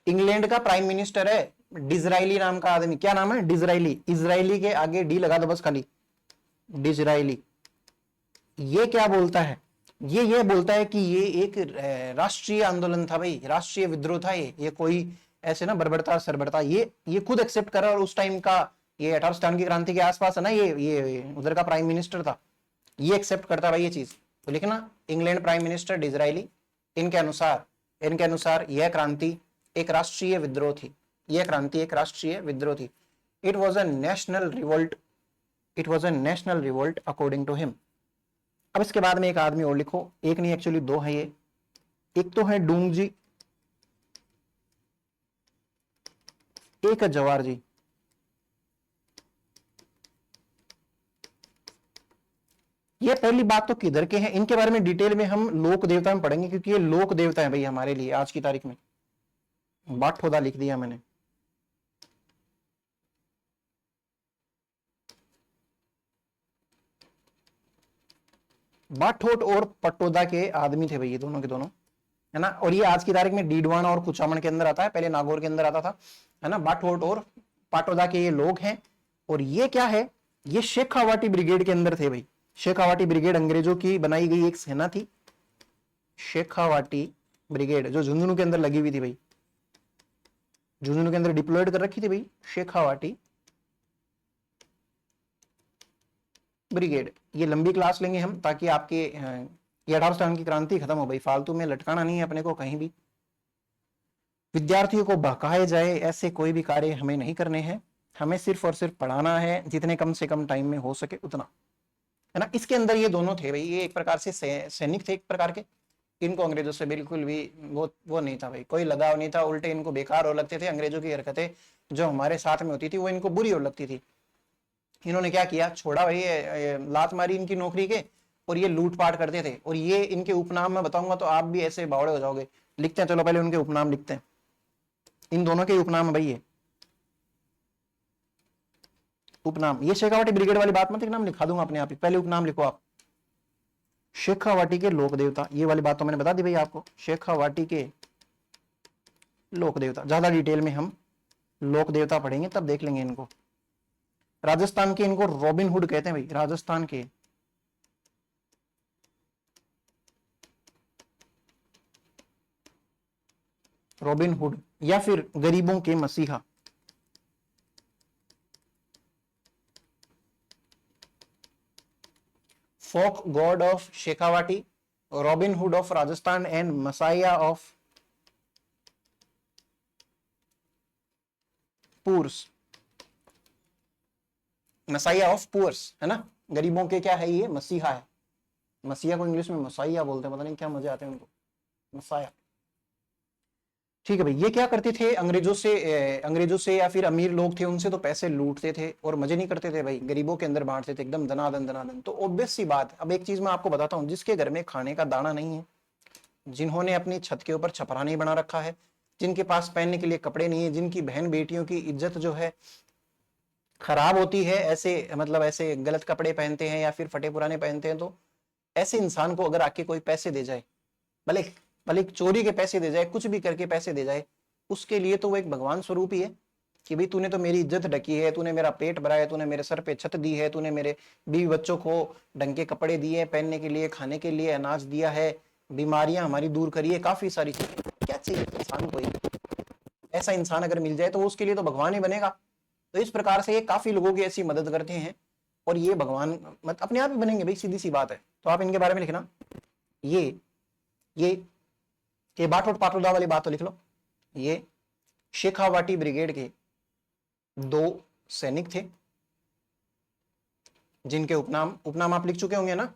इंग्लैंड का प्राइम मिनिस्टर है डिजराइली नाम का आदमी। क्या नाम है? डिजराइली। इजराइली के आगे डी लगा दो बस खाली, डिजराइली। ये क्या बोलता है? ये बोलता है कि ये एक राष्ट्रीय आंदोलन था भाई, राष्ट्रीय विद्रोह था ये कोई ऐसे ना बर्बरता सरबरता, ये खुद एक्सेप्ट करा। और उस टाइम का ये 18 सितंबर की क्रांति के आसपास है ना, ये उधर का प्राइम मिनिस्टर था, ये एक्सेप्ट करता भाई ये चीज। तो लिखना इंग्लैंड प्राइम मिनिस्टर डिजराइली, इनके अनुसार यह क्रांति एक राष्ट्रीय विद्रोह थी, यह क्रांति एक राष्ट्रीय विद्रोह थी। It was a national revolt according to him. अब इसके बाद में एक आदमी और लिखो, एक नहीं एक्चुअली दो है ये, एक तो है डूंगजी, एक है जवार जी। ये पहली बात तो किधर के हैं, इनके बारे में डिटेल में हम लोक देवता में पढ़ेंगे, क्योंकि ये लोक देवता है भाई हमारे लिए आज की तारीख में। बाठोदा लिख दिया मैंने। बाठोट और पटोदा के आदमी थे भाई ये दोनों के दोनों, है ना। और ये आज की तारीख में डीडवाना और कुचामन के अंदर आता है, पहले नागौर के अंदर आता था, है ना। बाठोट और पाटोदा के ये लोग हैं। और ये क्या है? ये शेखावाटी ब्रिगेड के अंदर थे भाई। शेखावाटी ब्रिगेड अंग्रेजों की बनाई गई एक सेना थी, शेखावाटी ब्रिगेड, जो झुंझुनू के अंदर लगी हुई थी भाई, झुंझुनू के अंदर डिप्लॉयड कर रखी थी भाई शेखावाटी ब्रिगेड। ये लंबी क्लास लेंगे हम, ताकि आपके ये 18 सितंबर की क्रांति खत्म हो भाई, फालतू में लटकाना नहीं है अपने को कहीं भी। विद्यार्थियों को बहकाए जाए ऐसे कोई भी कार्य हमें नहीं करने हैं, हमें सिर्फ और सिर्फ पढ़ाना है, जितने कम से कम टाइम में हो सके उतना, है ना। इसके अंदर ये दोनों थे भाई, ये एक प्रकार से सैनिक थे एक प्रकार के। इनको अंग्रेजों से बिल्कुल भी वो नहीं था भाई, कोई लगाव नहीं था, उल्टे इनको बेकार और लगते थे। अंग्रेजों की हरकतें जो हमारे साथ में होती थी वो इनको बुरी और लगती थी। इन्होंने क्या किया, छोड़ा भाई, लात मारी इनकी नौकरी के, और ये लूटपाट करते थे। और ये इनके उपनाम मैं बताऊंगा तो आप भी ऐसे बावड़े हो जाओगे। लिखते हैं, चलो पहले उनके उपनाम लिखते हैं। इन दोनों के उपनाम है भाई ये, उपनाम, ये शेखावाटी ब्रिगेड वाली बात मत एक नाम लिखा दूंगा अपने आप ही, पहले उपनाम लिखो आप। शेखावाटी के लोक देवता, ये वाली बात तो मैंने बता दी भाई आपको, शेखावाटी के लोक देवता। ज्यादा डिटेल में हम लोक देवता पढ़ेंगे तब देख लेंगे इनको। राजस्थान के इनको रॉबिन हुड कहते हैं भाई, राजस्थान के रॉबिन हुड या फिर गरीबों के मसीहा। Folk god of Shekhawati, Robin Hood of Rajasthan and messiah of poors. Messiah of poors है ना, गरीबों के क्या है, ये मसीहा है। मसीहा को इंग्लिश में मसाइया बोलते हैं, पता नहीं क्या मजे आते हैं उनको, मसाया। ठीक है भाई, ये क्या करते थे, अंग्रेजों से या फिर अमीर लोग थे उनसे तो पैसे लूटते थे और मजे नहीं करते थे भाई, गरीबों के अंदर बांटते थे एकदम दनादन दनादन। तो ऑब्वियस सी बात, अब एक चीज मैं आपको बताता हूं, जिसके घर में खाने का दाना नहीं है, जिन्होंने अपनी छत के ऊपर छपरा नहीं बना रखा है, जिनके पास पहनने के लिए कपड़े नहीं है, जिनकी बहन बेटियों की इज्जत जो है खराब होती है, ऐसे मतलब ऐसे गलत कपड़े पहनते हैं या फिर फटे पुराने पहनते हैं, तो ऐसे इंसान को अगर आके कोई पैसे दे जाए, भले भले चोरी के पैसे दे जाए, कुछ भी करके पैसे दे जाए, उसके लिए तो वो एक भगवान स्वरूप ही है कि भाई तूने तो मेरी इज्जत ढकी है, तूने मेरा पेट भरा है, तूने मेरे सर पे छत दी है, तूने मेरे बीवी बच्चों को ढंग के कपड़े दिए, पहनने के लिए, खाने के लिए अनाज दिया है, बीमारियां हमारी दूर करी है, काफी सारी चीजें। क्या चाहिए इंसान को, ऐसा इंसान अगर मिल जाए तो उसके लिए तो भगवान ही बनेगा। तो इस प्रकार से ये काफी लोगों की ऐसी मदद करते हैं और ये भगवान मतलब अपने आप ही बनेंगे भाई, सीधी सी बात है। तो आप इनके बारे में लिखना, ये बाटोट पाटोदा वाली बात तो लिख लो। ये शेखावाटी ब्रिगेड के 2 सैनिक थे जिनके उपनाम आप लिख चुके होंगे ना,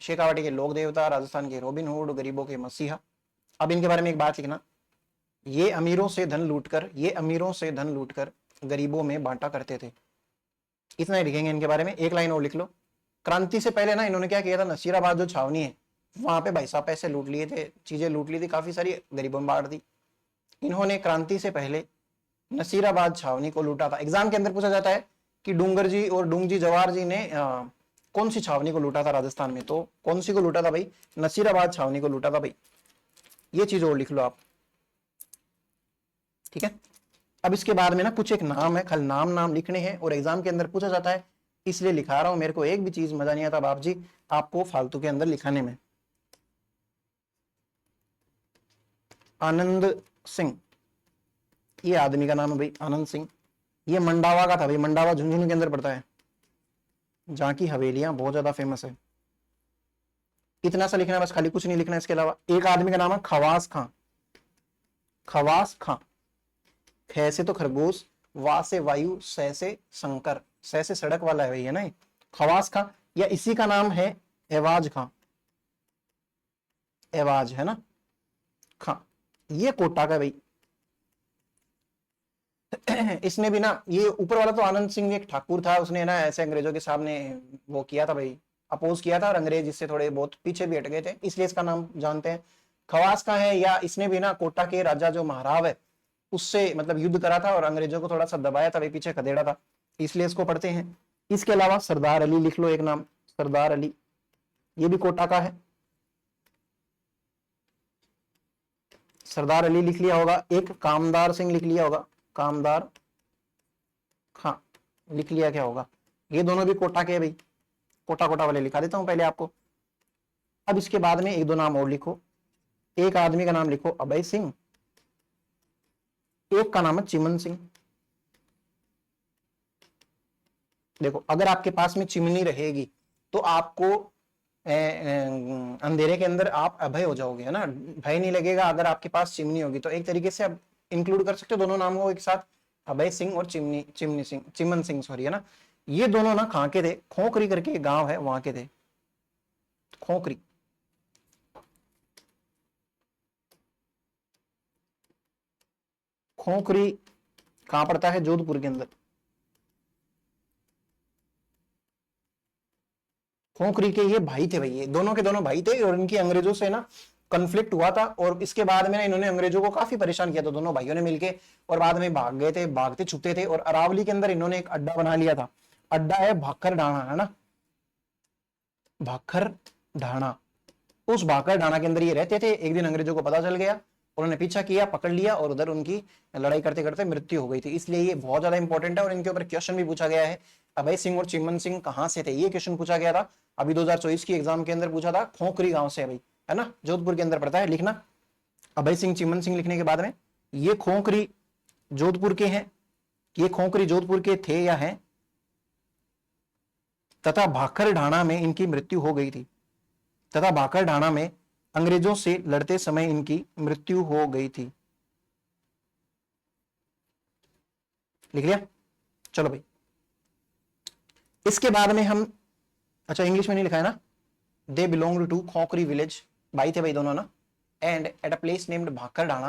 शेखावाटी के लोक देवता, राजस्थान के रॉबिन हुड, गरीबों के मसीहा। अब इनके बारे में एक बात लिखना, ये अमीरों से धन लूटकर गरीबों में बांटा करते थे। इतना ही लिखेंगे इनके बारे में। एक लाइन और लिख लो, क्रांति से पहले ना इन्होंने क्या किया था, नसीराबाद जो छावनी है वहां पे भाई साहब पैसे लूट लिए थे, चीजें लूट ली थी, काफी सारी गरीबों में बांट दी। इन्होंने क्रांति से पहले नसीराबाद छावनी को लूटा था। एग्जाम के अंदर पूछा जाता है कि डूंगर जी और डूंगजी जवाहर जी ने कौन सी छावनी को लूटा था राजस्थान में, तो कौन सी को लूटा था भाई, नसीराबाद छावनी को लूटा था भाई। ये चीज और लिख लो आप, ठीक है। अब इसके बाद में ना कुछ एक नाम है, खाली नाम लिखने हैं और एग्जाम के अंदर पूछा जाता है, इसलिए लिखा रहा हूं। मेरे को एक भी चीज मजा नहीं आता बाप जी आपको फालतू के अंदर लिखाने में। आनंद सिंह, ये आदमी का नाम है भाई, आनंद सिंह। ये मंडावा का था भाई, मंडावा झुंझुनू के अंदर पड़ता है, जहां की हवेलियां बहुत ज्यादा फेमस है। इतना सा लिखना बस, खाली कुछ नहीं लिखना इसके अलावा। एक आदमी का नाम है खवास खां। खवास खां, ख से तो खरगोश, वा से वायु, सै से शंकर, सै से सड़क वाला है भाई, है ना। खवास खां, या इसी का नाम है एवाज खां, एवाज है ना खां। ये कोटा का भाई। इसने भी ना, ये ऊपर वाला तो आनंद सिंह एक ठाकुर था, उसने ना ऐसे अंग्रेजों के सामने वो किया था भाई, अपोज किया था और अंग्रेज इससे थोड़े बहुत पीछे भी हट गए थे, इसलिए इसका नाम जानते हैं। खवास का है, या इसने भी ना कोटा के राजा जो महाराव है उससे मतलब युद्ध करा था और अंग्रेजों को थोड़ा सा दबाया था भाई, पीछे खदेड़ा था, इसलिए इसको पढ़ते हैं। इसके अलावा सरदार अली लिख लो एक नाम, सरदार अली, ये भी कोटा का है। सरदार अली लिख लिया होगा। एक कामदार सिंह लिख लिया होगा, कामदार खां लिख लिया क्या होगा। ये दोनों भी कोटा के भाई, कोटा कोटा वाले लिखा देता हूं पहले आपको। अब इसके बाद में एक दो नाम और लिखो। एक आदमी का नाम लिखो अभय सिंह, एक का नाम है चिमन सिंह। देखो अगर आपके पास में चिमनी रहेगी तो आपको अंधेरे के अंदर आप अभय हो जाओगे, है ना, भय नहीं लगेगा। अगर आपके पास चिमनी होगी तो एक तरीके से आप इंक्लूड कर सकते हो दोनों नामों को एक साथ, अभय सिंह और चिमन सिंह सॉरी, है ना। ये दोनों ना कहां के थे, खोखरी करके गांव है वहां के थे, खोखरी। खोखरी कहां पड़ता है, जोधपुर के अंदर। खोखरी के ये भाई थे भाई, ये दोनों के दोनों भाई थे और इनकी अंग्रेजों से ना कॉन्फ्लिक्ट हुआ था और इसके बाद में ना इन्होंने अंग्रेजों को काफी परेशान किया था दोनों भाइयों ने मिलके, और बाद में भाग गए थे, भागते छुपते थे, और अरावली के अंदर इन्होंने एक अड्डा बना लिया था। अड्डा है भाखर ढाणा, है ना, भाखर ढाणा। उस भाखर ढाणा के अंदर ये रहते थे। एक दिन अंग्रेजों को पता चल गया, उन्होंने पीछा किया, पकड़ लिया, और उधर उनकी लड़ाई करते करते मृत्यु हो गई थी। इसलिए ये बहुत ज्यादा इंपॉर्टेंट है और इनके ऊपर क्वेश्चन भी पूछा गया है। अभय सिंह और चिमन सिंह कहां से थे, ये क्वेश्चन पूछा गया था अभी 2024 की एग्जाम के अंदर पूछा था। खोखरी गांव से है भाई, है ना, जोधपुर के अंदर पड़ता है, लिखना। अभय सिंह चिमन सिंह लिखने के बाद में ये खोखरी जोधपुर के हैं, ये खोखरी जोधपुर के थे या हैं, तथा भाखर ढाणा में इनकी मृत्यु हो गई थी, तथा भाखर ढाणा में अंग्रेजों से लड़ते समय इनकी मृत्यु हो गई थी। लिख लिया, चलो भाई। इसके बाद में हम, अच्छा इंग्लिश में नहीं लिखा है ना, they belong to Khokhri village, भाई थे भाई दोनों ना, and at a place named Bhakar Dhana,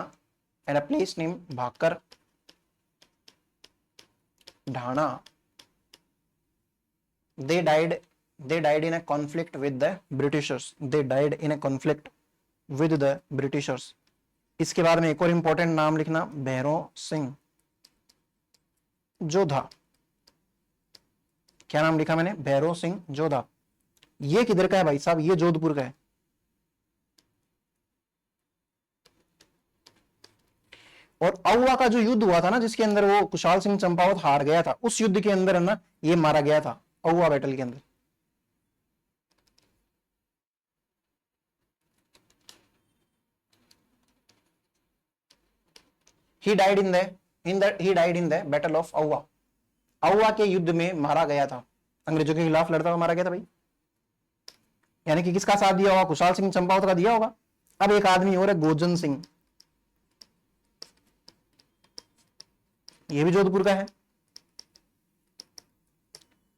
at a place named Bhakar Dhana, they died in a conflict with the Britishers, they died in a conflict with the Britishers। इसके बाद में एक और इंपॉर्टेंट नाम लिखना, भैरों सिंह जोधा। क्या नाम लिखा मैंने, भैरों सिंह जोधा। ये किधर का है भाई साहब, ये जोधपुर का है। और अहुआ का जो युद्ध हुआ था ना, जिसके अंदर वो कुशाल सिंह चंपावत हार गया था, उस युद्ध के अंदर है ना ये मारा गया था, अहुआ बैटल के अंदर। he died in the battle of अहुआ, अहुआ के युद्ध में मारा गया था, अंग्रेजों के खिलाफ लड़ता हुआ मारा गया था भाई। यानी कि किसका साथ दिया होगा, कुशाल सिंह चंपावत का दिया होगा। अब एक आदमी और है गोजन सिंह, ये भी जोधपुर का है।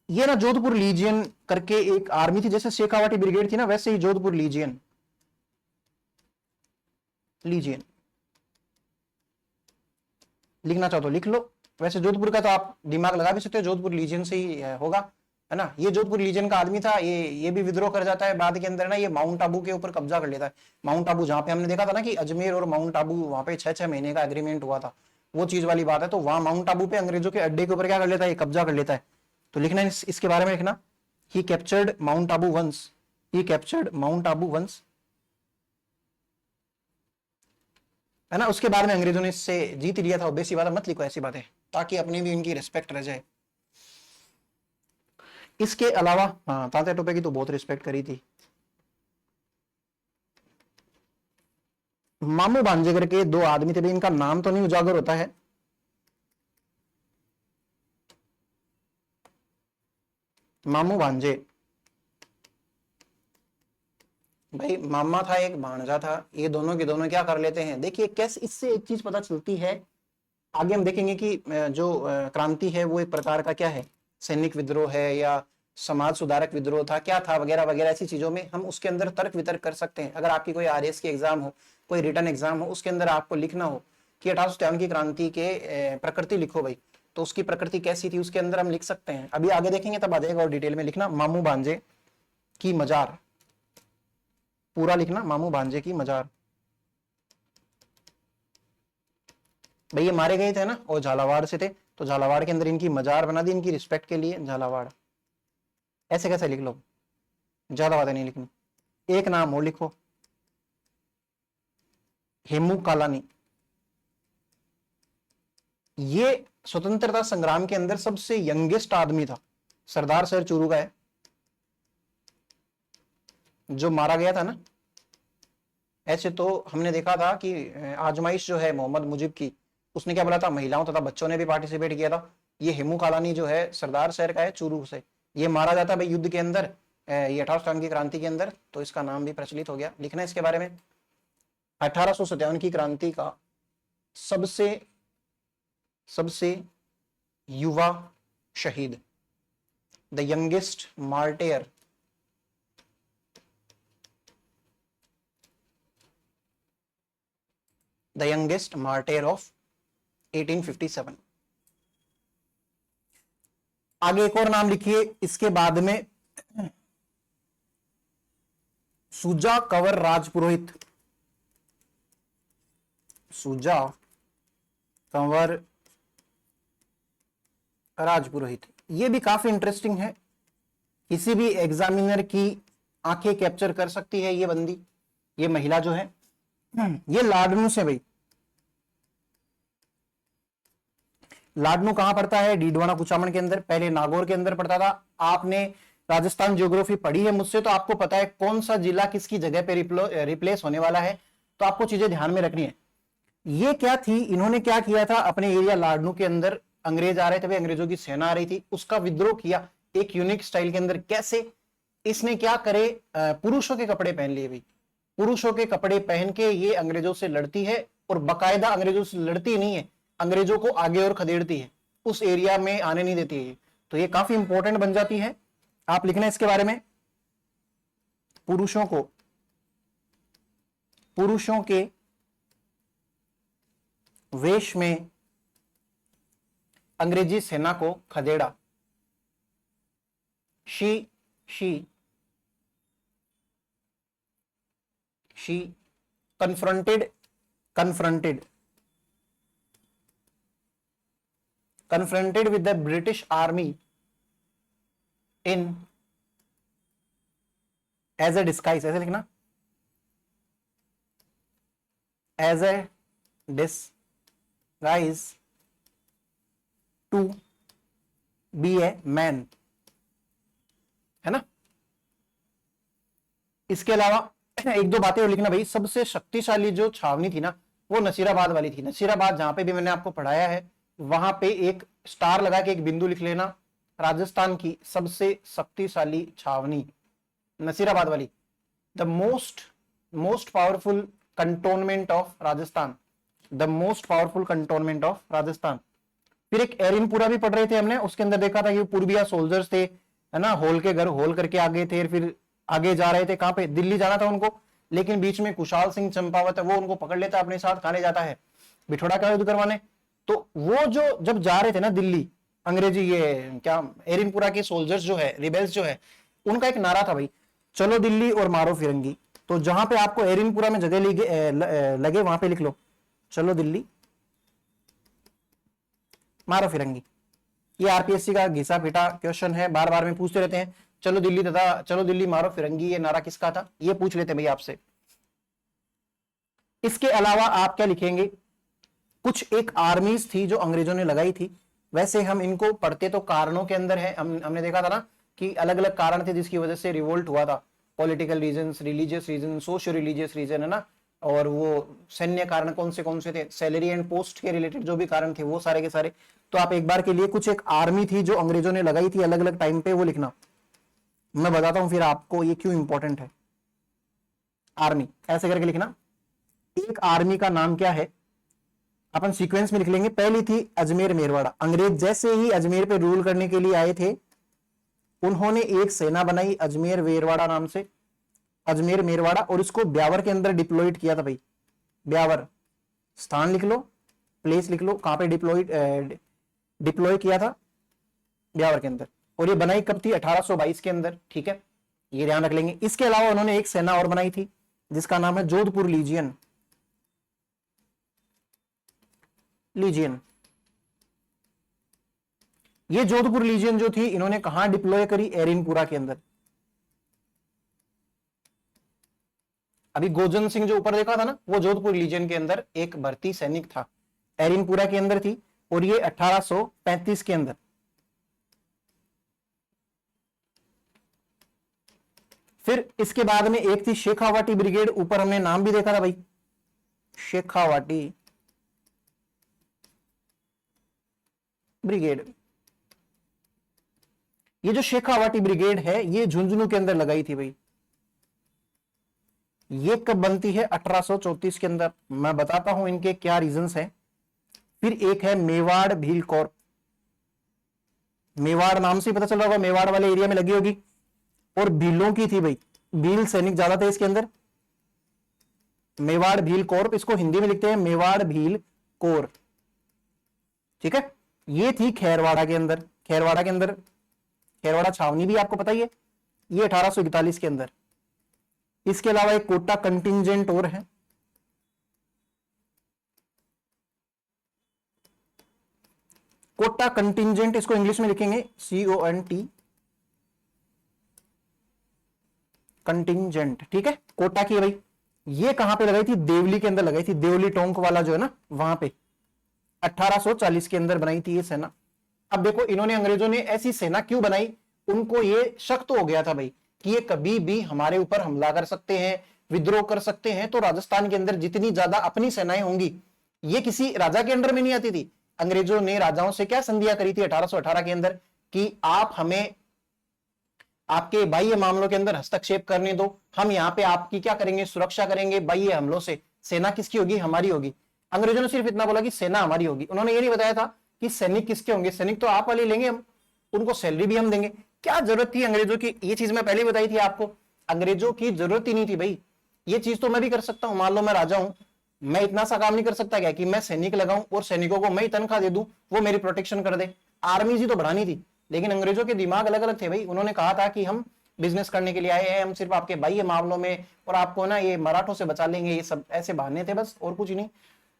ये ना जोधपुर लीजियन करके एक आर्मी थी, जैसे शेखावाटी ब्रिगेड थी ना, वैसे ही जोधपुर लीजियन लिखना चाहो तो लिख लो। वैसे जोधपुर का तो आप दिमाग लगा भी सकते हो, जोधपुर लीजियन से ही होगा, है ना। ये जोधपुर लीजियन का आदमी था, ये भी विद्रोह कर जाता है बाद के अंदर ना, ये माउंट आबू के ऊपर कब्जा कर लेता है। माउंट आबू जहां पे हमने देखा था ना कि अजमेर और माउंट आबू, वहां पे 6-6 महीने का एग्रीमेंट हुआ था, वो चीज वाली बात है। तो वहां माउंट आबू पे अंग्रेजों के अड्डे के ऊपर क्या कर लेता है, कब्जा कर लेता है। तो लिखना इसके बारे में लिखना, ही कैप्चर्ड माउंट आबू वंस, ही कैप्चर्ड माउंट आबू वंस, है ना। उसके बाद में अंग्रेजों ने इससे जीत लिया था। ऑब्वियस सी बात है, मत लिखो ऐसी बातें, ताकि अपनी भी इनकी रिस्पेक्ट रह जाए। इसके अलावा हाँ, तात्या टोपे की तो बहुत रिस्पेक्ट करी थी। मामू भांजे करके दो आदमी थे, इनका नाम तो नहीं उजागर होता है। मामू भांजे भाई, मामा था एक भांजा था, ये दोनों के दोनों क्या कर लेते हैं। देखिए कैसे, इससे एक चीज पता चलती है, आगे हम देखेंगे कि जो क्रांति है वो एक प्रकार का क्या है, सैनिक विद्रोह है या समाज सुधारक विद्रोह था, क्या था, वगैरह वगैरह। ऐसी चीजों में हम उसके अंदर तर्क वितर्क कर सकते हैं। अगर आपकी कोई आरएस की एग्जाम हो, कोई रिटर्न एग्जाम हो, उसके अंदर आपको लिखना हो कि 1857 की क्रांति के प्रकृति लिखो भाई, तो उसकी प्रकृति कैसी थी, उसके अंदर हम लिख सकते हैं। अभी आगे देखेंगे तब आ जाएगा, और डिटेल में लिखना मामू भांजे की मजार, पूरा लिखना, मामू भांजे की मजार। भाई ये मारे गए थे ना, और झालावाड़ से थे, तो झालावाड़ के अंदर इनकी मजार बना दी, इनकी रिस्पेक्ट के लिए झालावाड़। ऐसे कैसे लिख लो, ज्यादा बातें नहीं लिखनी। एक नाम और लिखो, हेमू कालानी। ये स्वतंत्रता संग्राम के अंदर सबसे यंगेस्ट आदमी था, सरदार सर चूरू का है, जो मारा गया था ना। ऐसे तो हमने देखा था कि आजमाइश जो है मोहम्मद मुजिब की, उसने क्या बोला था, महिलाओं तथा बच्चों ने भी पार्टिसिपेट किया था। ये हेमू कालानी जो है सरदार शहर का है, चूरू से, ये मारा जाता है भाई युद्ध के अंदर, ये 1857 की क्रांति के अंदर, तो इसका नाम भी प्रचलित हो गया। लिखना इसके बारे में, 1857 की क्रांति का सबसे सबसे युवा शहीद, the youngest martyr, the youngest martyr of 1857। आगे एक और नाम लिखिए इसके बाद में, सुजा कंवर राजपुरोहित। सुजा कंवर राजपुरोहित। ये भी काफी इंटरेस्टिंग है, किसी भी एग्जामिनर की आंखें कैप्चर कर सकती है ये बंदी, ये महिला जो है। ये लाडनू से भाई, लाडनू कहां पड़ता है? डीडवाना कुचामन के अंदर, पहले नागौर के अंदर पड़ता था। आपने राजस्थान ज्योग्राफी पढ़ी है मुझसे, तो आपको पता है कौन सा जिला किसकी जगह पे रिप्लेस होने वाला है, तो आपको चीजें ध्यान में रखनी है। ये क्या थी, इन्होंने क्या किया था, अपने एरिया लाडनू के अंदर अंग्रेज आ रहे थे, अंग्रेजों की सेना आ रही थी, उसका विद्रोह किया एक यूनिक स्टाइल के अंदर। कैसे? इसने क्या करे, पुरुषों के कपड़े पहन लिए भाई, पुरुषों के कपड़े पहन के ये अंग्रेजों से लड़ती है, और बाकायदा अंग्रेजों से लड़ती नहीं है, अंग्रेजों को आगे और खदेड़ती है, उस एरिया में आने नहीं देती है। तो ये काफी इंपॉर्टेंट बन जाती है, आप लिखना इसके बारे में। पुरुषों के वेश में अंग्रेजी सेना को खदेड़ा। She confronted with the British Army in as a disguise, ऐसे लिखना, as a disguise to be a man, है ना। इसके अलावा एक दो बातें और लिखना भाई। सबसे शक्तिशाली जो छावनी थी ना, वो नसीराबाद वाली थी। नसीराबाद जहां पे भी मैंने आपको पढ़ाया है, वहां पे एक स्टार लगा के एक बिंदु लिख लेना। राजस्थान की सबसे शक्तिशाली छावनी नसीराबाद वाली, the most powerful cantonment of Rajasthan, the most powerful cantonment of Rajasthan. फिर एक एरिनपुरा भी पढ़ रहे थे हमने, उसके अंदर देखा था कि पूर्विया सोल्जर्स थे, है ना, होल के घर होल करके आगे थे, फिर आगे जा रहे थे, कहां पे? दिल्ली जाना था उनको, लेकिन बीच में कुशाल सिंह चंपावत है, वो उनको पकड़ लेता है, अपने साथ खाने जाता है बिठोड़ा का युद्ध करवाने। तो वो जो जब जा रहे थे ना दिल्ली, अंग्रेजी ये क्या एरिनपुरा के सोल्जर्स जो है, रिबेल्स जो है, उनका एक नारा था भाई, चलो दिल्ली और मारो फिरंगी। तो जहां पे आपको एरिनपुरा में जगह लगे वहां पे लिख लो, चलो दिल्ली मारो फिरंगी। ये आरपीएससी का घिसा पिटा क्वेश्चन है, बार बार में पूछते रहते हैं, चलो दिल्ली तथा चलो दिल्ली मारो फिरंगी, ये नारा किसका था, ये पूछ लेते हैं भाई आपसे। इसके अलावा आप क्या लिखेंगे? कुछ एक आर्मीज थी जो अंग्रेजों ने लगाई थी, वैसे हम इनको पढ़ते तो कारणों के अंदर है। हमने देखा था ना कि अलग अलग कारण थे जिसकी वजह से रिवोल्ट हुआ था, political reason, religious reason, socio religious reason, है ना। और वो सैन्य कारण कौन से थे, सैलरी एंड पोस्ट के रिलेटेड जो भी कारण थे वो सारे के सारे। तो आप एक बार के लिए कुछ एक आर्मी थी जो अंग्रेजों ने लगाई थी अलग अलग टाइम पे, वो लिखना। मैं बताता हूं फिर आपको ये क्यों इंपॉर्टेंट है। आर्मी ऐसे करके लिखना। एक आर्मी का नाम क्या है, अपन सीक्वेंस में लिख लेंगे। पहली थी अजमेर मेरवाड़ा। अंग्रेज जैसे ही अजमेर पे रूल करने के लिए आए थे, उन्होंने एक सेना बनाई अजमेर मेरवाड़ा नाम से, अजमेर मेरवाड़ा, और इसको ब्यावर के अंदर डिप्लॉयड किया था भाई। ब्यावर स्थान लिख लो, प्लेस लिख लो, कहां पे डिप्लॉय किया था, ब्यावर के अंदर। और ये बनाई कब थी? 1822 के अंदर, ठीक है, ये ध्यान रख लेंगे। इसके अलावा उन्होंने एक सेना और बनाई थी जिसका नाम है जोधपुर लीजियन। ये जोधपुर लीजियन जो थी, इन्होंने कहां डिप्लॉय करी? एरिनपुरा के अंदर। अभी गोजन सिंह जो ऊपर देखा था ना, वो जोधपुर लीजियन के अंदर एक भर्ती सैनिक था, एरिनपुरा के अंदर थी, और ये 1835 के अंदर। फिर इसके बाद में एक थी शेखावाटी ब्रिगेड, ऊपर हमने नाम भी देखा था भाई, शेखावाटी ब्रिगेड। ये जो शेखावाटी ब्रिगेड है, ये झुंझुनू के अंदर लगाई थी भाई। ये कब बनती है? 1834 के अंदर। मैं बताता हूं इनके क्या रीजंस हैं। फिर एक है मेवाड़ भील कॉर्प। मेवाड़ नाम से पता चल रहा होगा, मेवाड़ वाले एरिया में लगी होगी, और भीलों की थी भाई, भील सैनिक ज्यादा थे इसके अंदर। मेवाड़ भील कॉर्प, इसको हिंदी में लिखते हैं मेवाड़ भील कोर, ठीक है। ये थी खेरवाड़ा के अंदर। खेरवाड़ा के अंदर, खेरवाड़ा छावनी भी आपको पता ही है, ये 1841 के अंदर। इसके अलावा एक कोटा कंटिंजेंट और है, कोटा कंटिंजेंट, इसको इंग्लिश में लिखेंगे CONT कंटिंजेंट, ठीक है। कोटा की है भाई, ये कहां पे लगाई थी? देवली के अंदर लगाई थी, देवली टोंक वाला जो है ना वहां पे 1840 के अंदर बनाई थी ये सेना। अब देखो इन्होंने, अंग्रेजों ने ऐसी सेना क्यों बनाई? उनको ये शक तो हो गया था भाई कि ये कभी भी हमारे ऊपर हमला कर सकते हैं, विद्रोह कर सकते हैं। तो राजस्थान के अंदर जितनी ज्यादा अपनी सेनाएं होंगी, ये किसी राजा के अंडर में नहीं आती थी। अंग्रेजों ने राजाओं से क्या संधियां करी थी 1818 के अंदर कि आप हमें आपके बाह्य मामलों के अंदर हस्तक्षेप करने दो, हम यहाँ पे आपकी क्या करेंगे? सुरक्षा करेंगे बाह्य हमलों से। सेना किसकी होगी? हमारी होगी। अंग्रेजों ने सिर्फ इतना बोला कि सेना हमारी होगी, उन्होंने ये नहीं बताया था कि सैनिक किसके होंगे। सैनिक तो आप वाले लेंगे हम, उनको सैलरी भी हम देंगे। क्या जरूरत थी अंग्रेजों की? ये चीज मैं पहले बताई थी आपको, अंग्रेजों की जरूरत ही नहीं थी भाई। ये चीज तो मैं भी कर सकता हूं, मान लो मैं राजा हूं, मैं इतना सा काम नहीं कर सकता क्या कि मैं सैनिक लगाऊं और सैनिकों को मैं ही तनख्वाह दे दूं, वो मेरी प्रोटेक्शन कर दे? आर्मी ही तो बढ़ानी थी। लेकिन अंग्रेजों के दिमाग अलग अलग थे भाई। उन्होंने कहा था कि हम बिजनेस करने के लिए आए हैं, हम सिर्फ आपके बाह्य मामलों में और आपको ना ये मराठों से बचा लेंगे, ये सब ऐसे बहाने थे बस, और कुछ नहीं।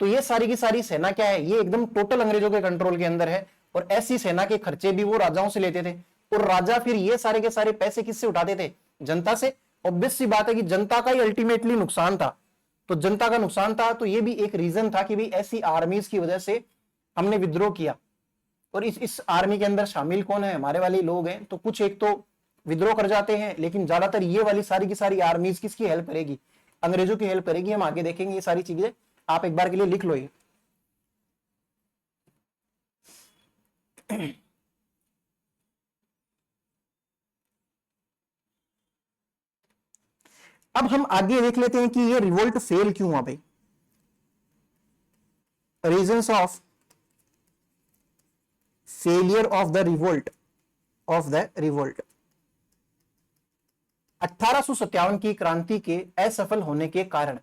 तो ये सारी की सारी सेना क्या है? ये एकदम टोटल अंग्रेजों के कंट्रोल के अंदर है। और ऐसी सेना के खर्चे भी वो राजाओं से लेते थे, और राजा फिर ये सारे के सारे पैसे किससे उठाते थे? जनता से। ऑब्वियस सी बात है कि जनता का ही अल्टीमेटली नुकसान था। तो जनता का नुकसान था, तो ये भी एक रीजन था कि भाई ऐसी आर्मीज की वजह से हमने विद्रोह किया। और इस आर्मी के अंदर शामिल कौन है? हमारे वाले लोग हैं। तो कुछ एक तो विद्रोह कर जाते हैं, लेकिन ज्यादातर ये वाली सारी की सारी आर्मीज किसकी हेल्प करेगी? अंग्रेजों की हेल्प करेगी। हम आगे देखेंगे ये सारी चीजें, आप एक बार के लिए लिख लो ये। अब हम आगे देख लेते हैं कि ये रिवोल्ट फेल क्यों हुआ भाई। Reasons of failure of the revolt, 1857 की क्रांति के असफल होने के कारण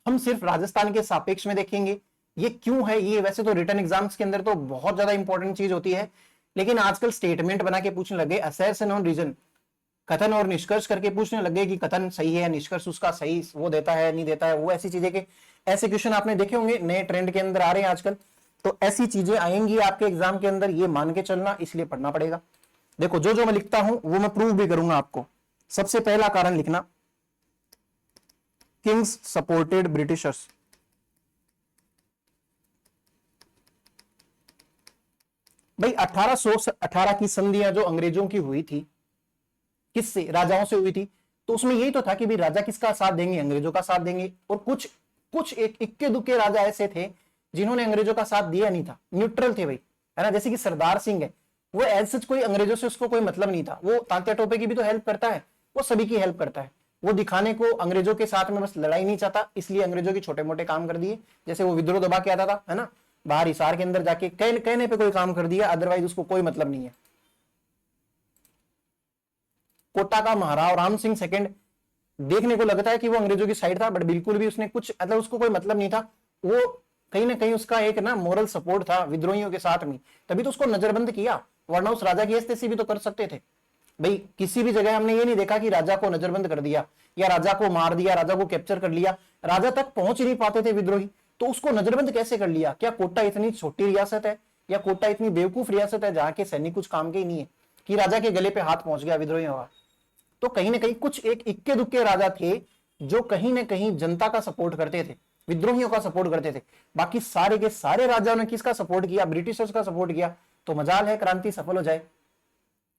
हम सिर्फ राजस्थान के सापेक्ष में देखेंगे। ये क्यों है? ये वैसे तो रिटर्न एग्जाम्स के अंदर तो बहुत ज्यादा इंपॉर्टेंट चीज होती है, लेकिन आजकल स्टेटमेंट बना के पूछने लगे, असर्शन ऑन रीजन, कथन और निष्कर्ष करके पूछने लगे कि कथन सही है, निष्कर्ष उसका सही वो देता है नहीं देता है, वो ऐसी चीजें के ऐसे क्वेश्चन आपने देखे होंगे, नए ट्रेंड के अंदर आ रहे हैं आजकल। तो ऐसी चीजें आएंगी आपके एग्जाम के अंदर, ये मान के चलना, इसलिए पढ़ना पड़ेगा। देखो जो जो मैं लिखता हूं वो मैं प्रूव भी करूंगा आपको। सबसे पहला कारण लिखना, किंग्स सपोर्टेड ब्रिटिशर्स। भाई 1818 की संधियां जो अंग्रेजों की हुई थी, किससे? राजाओं से हुई थी। तो उसमें यही तो था कि भाई राजा किसका साथ देंगे? अंग्रेजों का साथ देंगे। और कुछ कुछ एक इक्के दुक्के राजा ऐसे थे जिन्होंने अंग्रेजों का साथ दिया नहीं था, न्यूट्रल थे भाई, है ना। जैसे कि सरदार सिंह है, वो एज सच कोई अंग्रेजों से उसको कोई मतलब नहीं था, वो तात्या टोपे की भी तो हेल्प करता है, वो सभी की हेल्प करता है। वो दिखाने को अंग्रेजों के साथ में बस लड़ाई नहीं चाहता, इसलिए अंग्रेजों के छोटे मोटे काम कर दिए। जैसे वो विद्रोह दबा के आता था, है ना, बाहर हिसार के अंदर जाके कहने पे कोई काम कर दिया, अदरवाइज उसको कोई मतलब नहीं है। कोटा का महाराव राम सिंह सेकंड, देखने को लगता है कि वो अंग्रेजों की साइड था, बट बिल्कुल भी उसने कुछ मतलब उसको कोई मतलब नहीं था। वो कहीं ना कहीं उसका एक ना मोरल सपोर्ट था विद्रोहियों के साथ में, तभी तो उसको नजरबंद किया, वरना उस राजा की हस्ती भी तो कर सकते थे भाई। किसी भी जगह हमने ये नहीं देखा कि राजा को नजरबंद कर दिया या राजा को मार दिया, राजा को कैप्चर कर लिया। राजा तक पहुंच ही नहीं पाते थे विद्रोही, तो उसको नजरबंद कैसे कर लिया? क्या कोटा इतनी छोटी रियासत है या कोटा इतनी बेवकूफ रियासत है जहां के सैनिक कुछ काम के ही नहीं है कि राजा के गले पे हाथ पहुंच गया विद्रोहियों का? तो कहीं ना कहीं कुछ एक इक्के दुक्के राजा थे जो कहीं ना कहीं जनता का सपोर्ट करते थे, विद्रोहियों का सपोर्ट करते थे। बाकी सारे के सारे राजाओं ने किसका सपोर्ट किया? ब्रिटिशर्स का सपोर्ट किया। तो मजाल है क्रांति सफल हो जाए,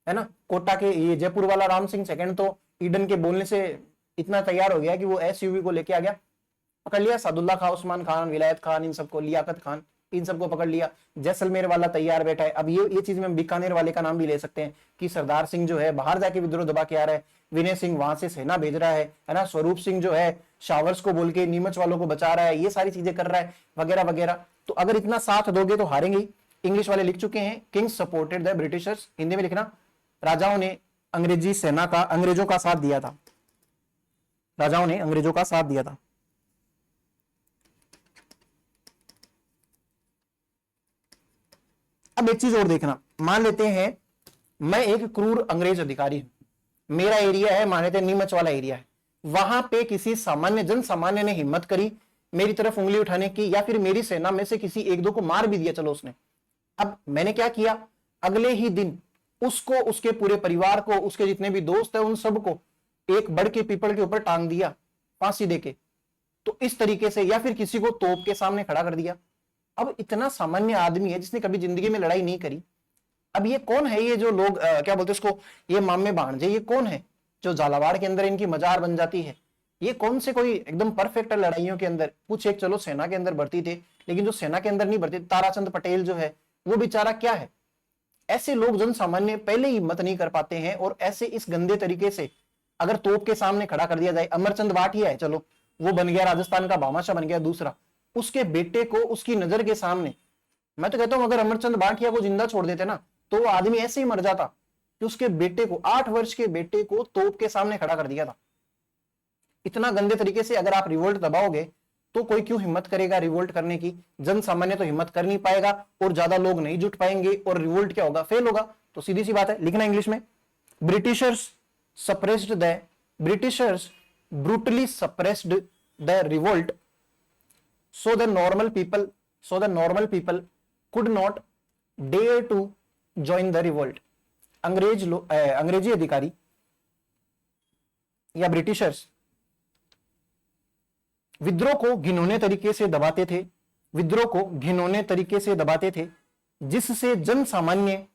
है ना। कोटा के ये जयपुर वाला राम सिंह सेकंड तो ईडन के बोलने से इतना तैयार हो गया कि वो एसयूवी को लेके आ गया, पकड़ लिया सादुल्ला खान, उस्मान खान, विलायत खान, इन सबको, लियाकत खान, इन सबको पकड़ लिया। जैसलमेर वाला तैयार बैठा है। अब ये चीज में बीकानेर वाले का नाम भी ले सकते हैं कि सरदार सिंह जो है बाहर जाके विद्रोह दबा के आ रहा है, विनय सिंह वहां से सेना भेज रहा है ना, स्वरूप सिंह जो है शावर्स को बोल के नीमच वालों को बचा रहा है, ये सारी चीजें कर रहा है वगैरह वगैरह। तो अगर इतना साथ दोगे तो हारेंगे ही। इंग्लिश वाले लिख चुके हैं Kings supported the Britishers, Hindi में लिखना राजाओं ने अंग्रेजी सेना का, अंग्रेजों का साथ दिया था, राजाओं ने अंग्रेजों का साथ दिया था। अब एक चीज और देखना, मान लेते हैं मैं एक क्रूर अंग्रेज अधिकारी हूं, मेरा एरिया है, मान लेते हैं नीमच वाला एरिया है, वहां पे किसी सामान्य जन सामान्य ने हिम्मत करी मेरी तरफ उंगली उठाने की, या फिर मेरी सेना में से किसी एक दो को मार भी दिया, चलो उसने, अब मैंने क्या किया, अगले ही दिन उसको, उसके पूरे परिवार को, उसके जितने भी दोस्त है उन सबको एक बड़ के पीपल के ऊपर टांग दिया फांसी देके। तो इस तरीके से, या फिर किसी को तोप के सामने खड़ा कर दिया। अब इतना सामान्य आदमी है जिसने कभी जिंदगी में लड़ाई नहीं करी। अब ये कौन है, ये जो लोग क्या बोलते हैं इसको, ये मामे भांजे, ये कौन है जो झालावाड़ के अंदर इनकी मजार बन जाती है? ये कौन से कोई एकदम परफेक्ट लड़ाइयों के अंदर, कुछ एक चलो सेना के अंदर भर्ती थे, लेकिन जो सेना के अंदर नहीं भर्ती, ताराचंद पटेल जो है वो बेचारा क्या है? ऐसे लोग जन सामान्य पहले ही हिम्मत नहीं कर पाते हैं, और ऐसे इस गंदे तरीके से अगर तोप के सामने खड़ा कर दिया जाए। अमरचंद भाटिया है, चलो वो बन गया राजस्थान का भामाशाह बन गया, दूसरा उसके बेटे को उसकी नजर के सामने, मैं तो कहता हूं अगर अमरचंद भाटिया को जिंदा छोड़ देते ना तो वो आदमी ऐसे ही मर जाता कि उसके बेटे को, 8 वर्ष के बेटे को तोप के सामने खड़ा कर दिया था। इतना गंदे तरीके से अगर आप रिवोल्ट दबाओगे तो कोई क्यों हिम्मत करेगा रिवोल्ट करने की? जन सामान्य तो हिम्मत कर नहीं पाएगा, और ज्यादा लोग नहीं जुट पाएंगे, और रिवोल्ट क्या होगा? फेल होगा। तो सीधी सी बात है, लिखना इंग्लिश में, Britishers suppressed the, Britishers brutally suppressed the revolt, so the normal people could not dare to join the revolt। अंग्रेजी अधिकारी या ब्रिटिशर्स विद्रोह को घिनौने तरीके से दबाते थे, विद्रोह को घिनौने तरीके से दबाते थे, जिससे जन सामान्य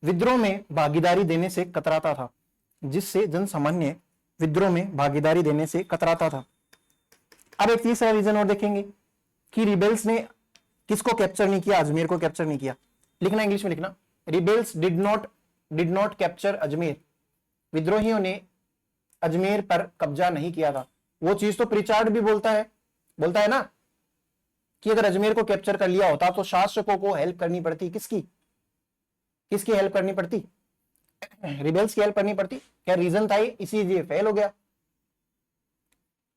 विद्रोह में भागीदारी देने से कतराता था, जिससे जन सामान्य विद्रोह में भागीदारी देने से कतराता था। अब एक तीसरा रीजन और देखेंगे कि रिबेल्स ने किसको कैप्चर नहीं किया? अजमेर को कैप्चर नहीं किया। लिखना इंग्लिश में लिखना, rebels did not capture Ajmer. विद्रोहियों ने अजमेर पर कब्जा नहीं किया था। वो चीज तो प्रिचार्ड भी बोलता है ना कि अगर अजमेर को कैप्चर कर लिया होता तो शासकों को हेल्प करनी पड़ती। किसकी हेल्प करनी पड़ती? रिबेल्स की हेल्प करनी पड़ती। क्या रीजन था ये? इसीलिए फेल हो गया।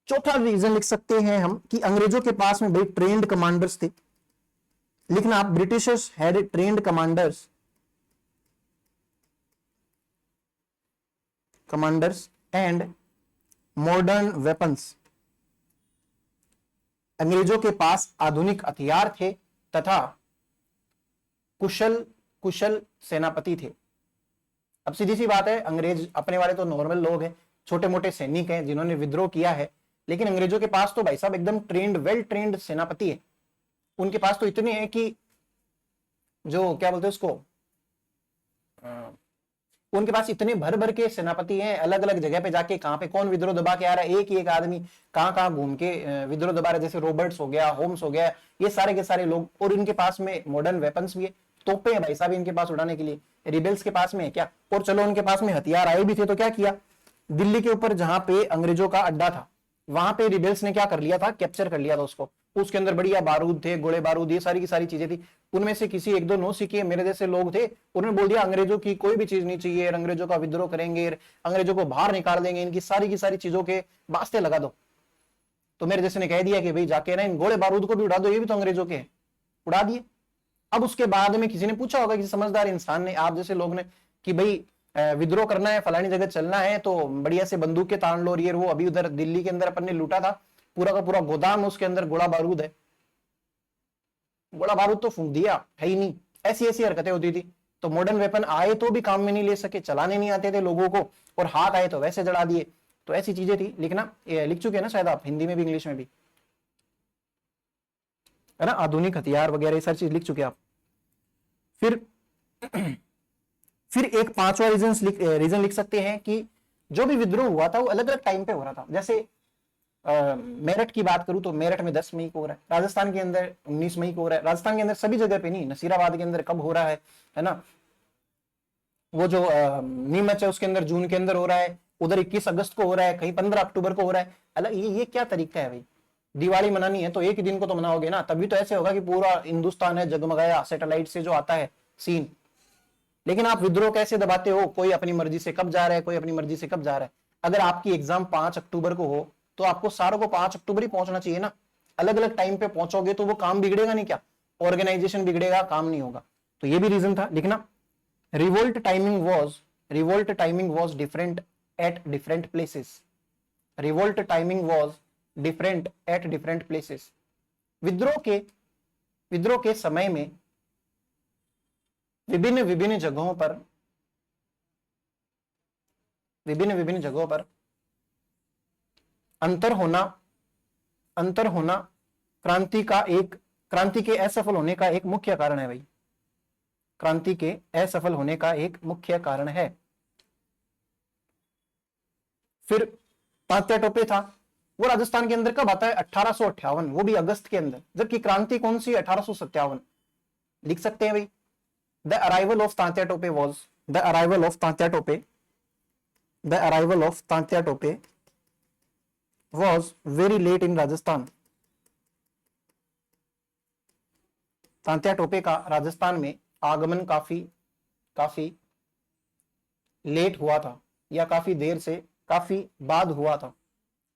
चौथा रीजन लिख सकते हैं हम कि अंग्रेजों के पास में भाई ट्रेन्ड कमांडर्स थे। लिखना आप, Britishers had trained commanders and modern weapons. अंग्रेजों के पास आधुनिक हथियार थे तथा कुशल सेनापति थे। अब सीधी सी बात है, अंग्रेज अपने वाले तो नॉर्मल लोग हैं, छोटे मोटे सैनिक हैं जिन्होंने विद्रोह किया है, लेकिन अंग्रेजों के पास तो भाई साहब एकदम ट्रेंड, वेल ट्रेंड सेनापति है। उनके पास तो इतने हैं कि जो क्या बोलते हैं उसको, उनके पास इतने भर भर के सेनापति हैं, अलग अलग जगह पे जाके कहां पे कौन विद्रोह दबा के आ रहा है, एक ही एक आदमी कहां कहां घूम के विद्रोह दबा रहा है। जैसे रॉबर्ट्स हो गया, होम्स हो गया, ये सारे के सारे लोग। और इनके पास में मॉडर्न वेपन्स भी है, तोपे हैं भाई साहब इनके पास उड़ाने के लिए। रिबेल्स के पास में है क्या? और चलो उनके पास में हथियार आए भी थे तो क्या किया? दिल्ली के ऊपर जहां पे अंग्रेजों का अड्डा था वहां पे रिबेल्स ने क्या कर लिया था? कैप्चर कर लिया था उसको। उसके अंदर बढ़िया बारूद थे, गोले बारूद, ये सारी की सारी चीजें थी। उनमें से किसी एक दो नौसिखिए मेरे जैसे लोग थे, उन्होंने बोल दिया अंग्रेजों की कोई भी चीज नहीं चाहिए, अंग्रेजों का विद्रोह करेंगे, अंग्रेजों को बाहर निकाल देंगे, इनकी सारी की सारी चीजों के वास्ते लगा दो। तो मेरे जैसे ने कह दिया कि भाई जाके ना इन गोले बारूद को भी उड़ा दो, ये भी तो अंग्रेजों के हैं, उड़ा दिए। अब उसके बाद में किसी ने पूछा होगा, किसी समझदार इंसान ने, आप जैसे लोग ने, कि भाई विद्रोह करना है, फलानी जगह चलना है, तो बढ़िया से बंदूक के तान लो। वो अभी उधर दिल्ली के अंदर अपन ने लूटा था, पूरा का पूरा गोदाम, उसके अंदर गोला बारूद है, गोला बारूद तो फूंक दिया, है ही नहीं। ऐसी ऐसी हरकतें होती थी। तो मॉडर्न वेपन आए तो भी काम में नहीं ले सके, चलाने नहीं आते थे लोगों को, और हाथ आए तो वैसे जड़ा दिए। तो ऐसी चीजें थी। लिखना, लिख चुके हैं ना शायद आप, हिंदी में भी इंग्लिश में भी, है ना, आधुनिक हथियार वगैरह ये सारी चीज लिख चुके आप। फिर एक पांचवा रीजन लिख सकते हैं कि जो भी विद्रोह हुआ था वो अलग अलग टाइम पे हो रहा था। जैसे मेरठ की बात करूं तो मेरठ में 10 मई को हो रहा है, राजस्थान के अंदर 19 मई को हो रहा है। राजस्थान के अंदर सभी जगह पे नहीं, नसीराबाद के अंदर कब हो रहा है ना, वो जो नीमच है उसके अंदर जून के अंदर हो रहा है, उधर 21 अगस्त को हो रहा है, कहीं 15 अक्टूबर को हो रहा है। अलग ये क्या तरीका है भाई? दिवाली मनानी है तो एक ही दिन को तो मनाओगे ना, तभी तो ऐसे होगा कि पूरा हिंदुस्तान है जगमगाया, सैटेलाइट से जो आता है सीन। लेकिन आप विद्रोह कैसे दबाते हो? कोई अपनी मर्जी से कब जा रहा है, कोई अपनी मर्जी से कब जा रहा है। अगर आपकी एग्जाम 5 अक्टूबर को हो तो आपको सारों को 5 अक्टूबर ही पहुंचना चाहिए ना। अलग अलग टाइम पे पहुंचोगे तो वो काम बिगड़ेगा नहीं क्या? ऑर्गेनाइजेशन बिगड़ेगा, काम नहीं होगा। तो ये भी रीजन था। लिखना, revolt timing was different at different places. Revolt timing was different at different places. विद्रोह के विद्रोह के समय में विभिन्न विभिन्न जगहों पर अंतर होना क्रांति के असफल होने का एक मुख्य कारण है भाई। क्रांति के असफल होने का एक मुख्य कारण है। फिर तात्या टोपे था, वो राजस्थान के अंदर कब आता है? 1858, वो भी अगस्त के अंदर। जबकि क्रांति कौन सी? 1857। लिख सकते हैं भाई। The arrival of Tatya Tope was very late in Rajasthan. Tatya Tope का राजस्थान में आगमन काफी लेट हुआ था, या काफी देर से, काफी बाद हुआ था,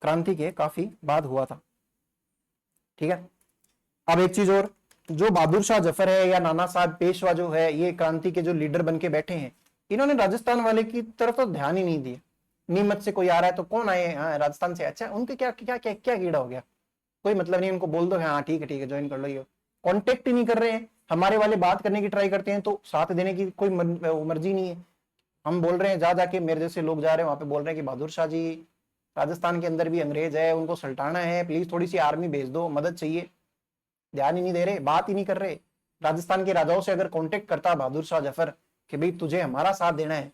क्रांति के काफी बाद हुआ था। ठीक है। अब एक चीज और, जो बहादुर शाह जफर है या नाना साहब पेशवा जो है, ये क्रांति के जो लीडर बन के बैठे हैं, इन्होंने राजस्थान वाले की तरफ तो ध्यान ही नहीं दिया। नीमच से कोई आ रहा है तो कौन आए? हाँ, राजस्थान से। अच्छा, उनके क्या क्या क्या क्या कीड़ा हो गया? कोई मतलब नहीं, उनको बोल दो हाँ ठीक है ज्वाइन कर लो। ये कॉन्टेक्ट ही नहीं कर रहे हैं। हमारे वाले बात करने की ट्राई करते हैं तो साथ देने की कोई मर्जी नहीं है। हम बोल रहे हैं, जा जाके मेरे जैसे लोग जा रहे हैं वहां पे, बोल रहे हैं कि बहादुर शाह जी, राजस्थान के अंदर भी अंग्रेज है, उनको सल्टाना है, प्लीज थोड़ी सी आर्मी भेज दो, मदद चाहिए। ध्यान ही नहीं दे रहे, बात ही नहीं कर रहे। राजस्थान के राजाओं से अगर कांटेक्ट करता बहादुर शाह जफर कि भाई तुझे हमारा साथ देना है,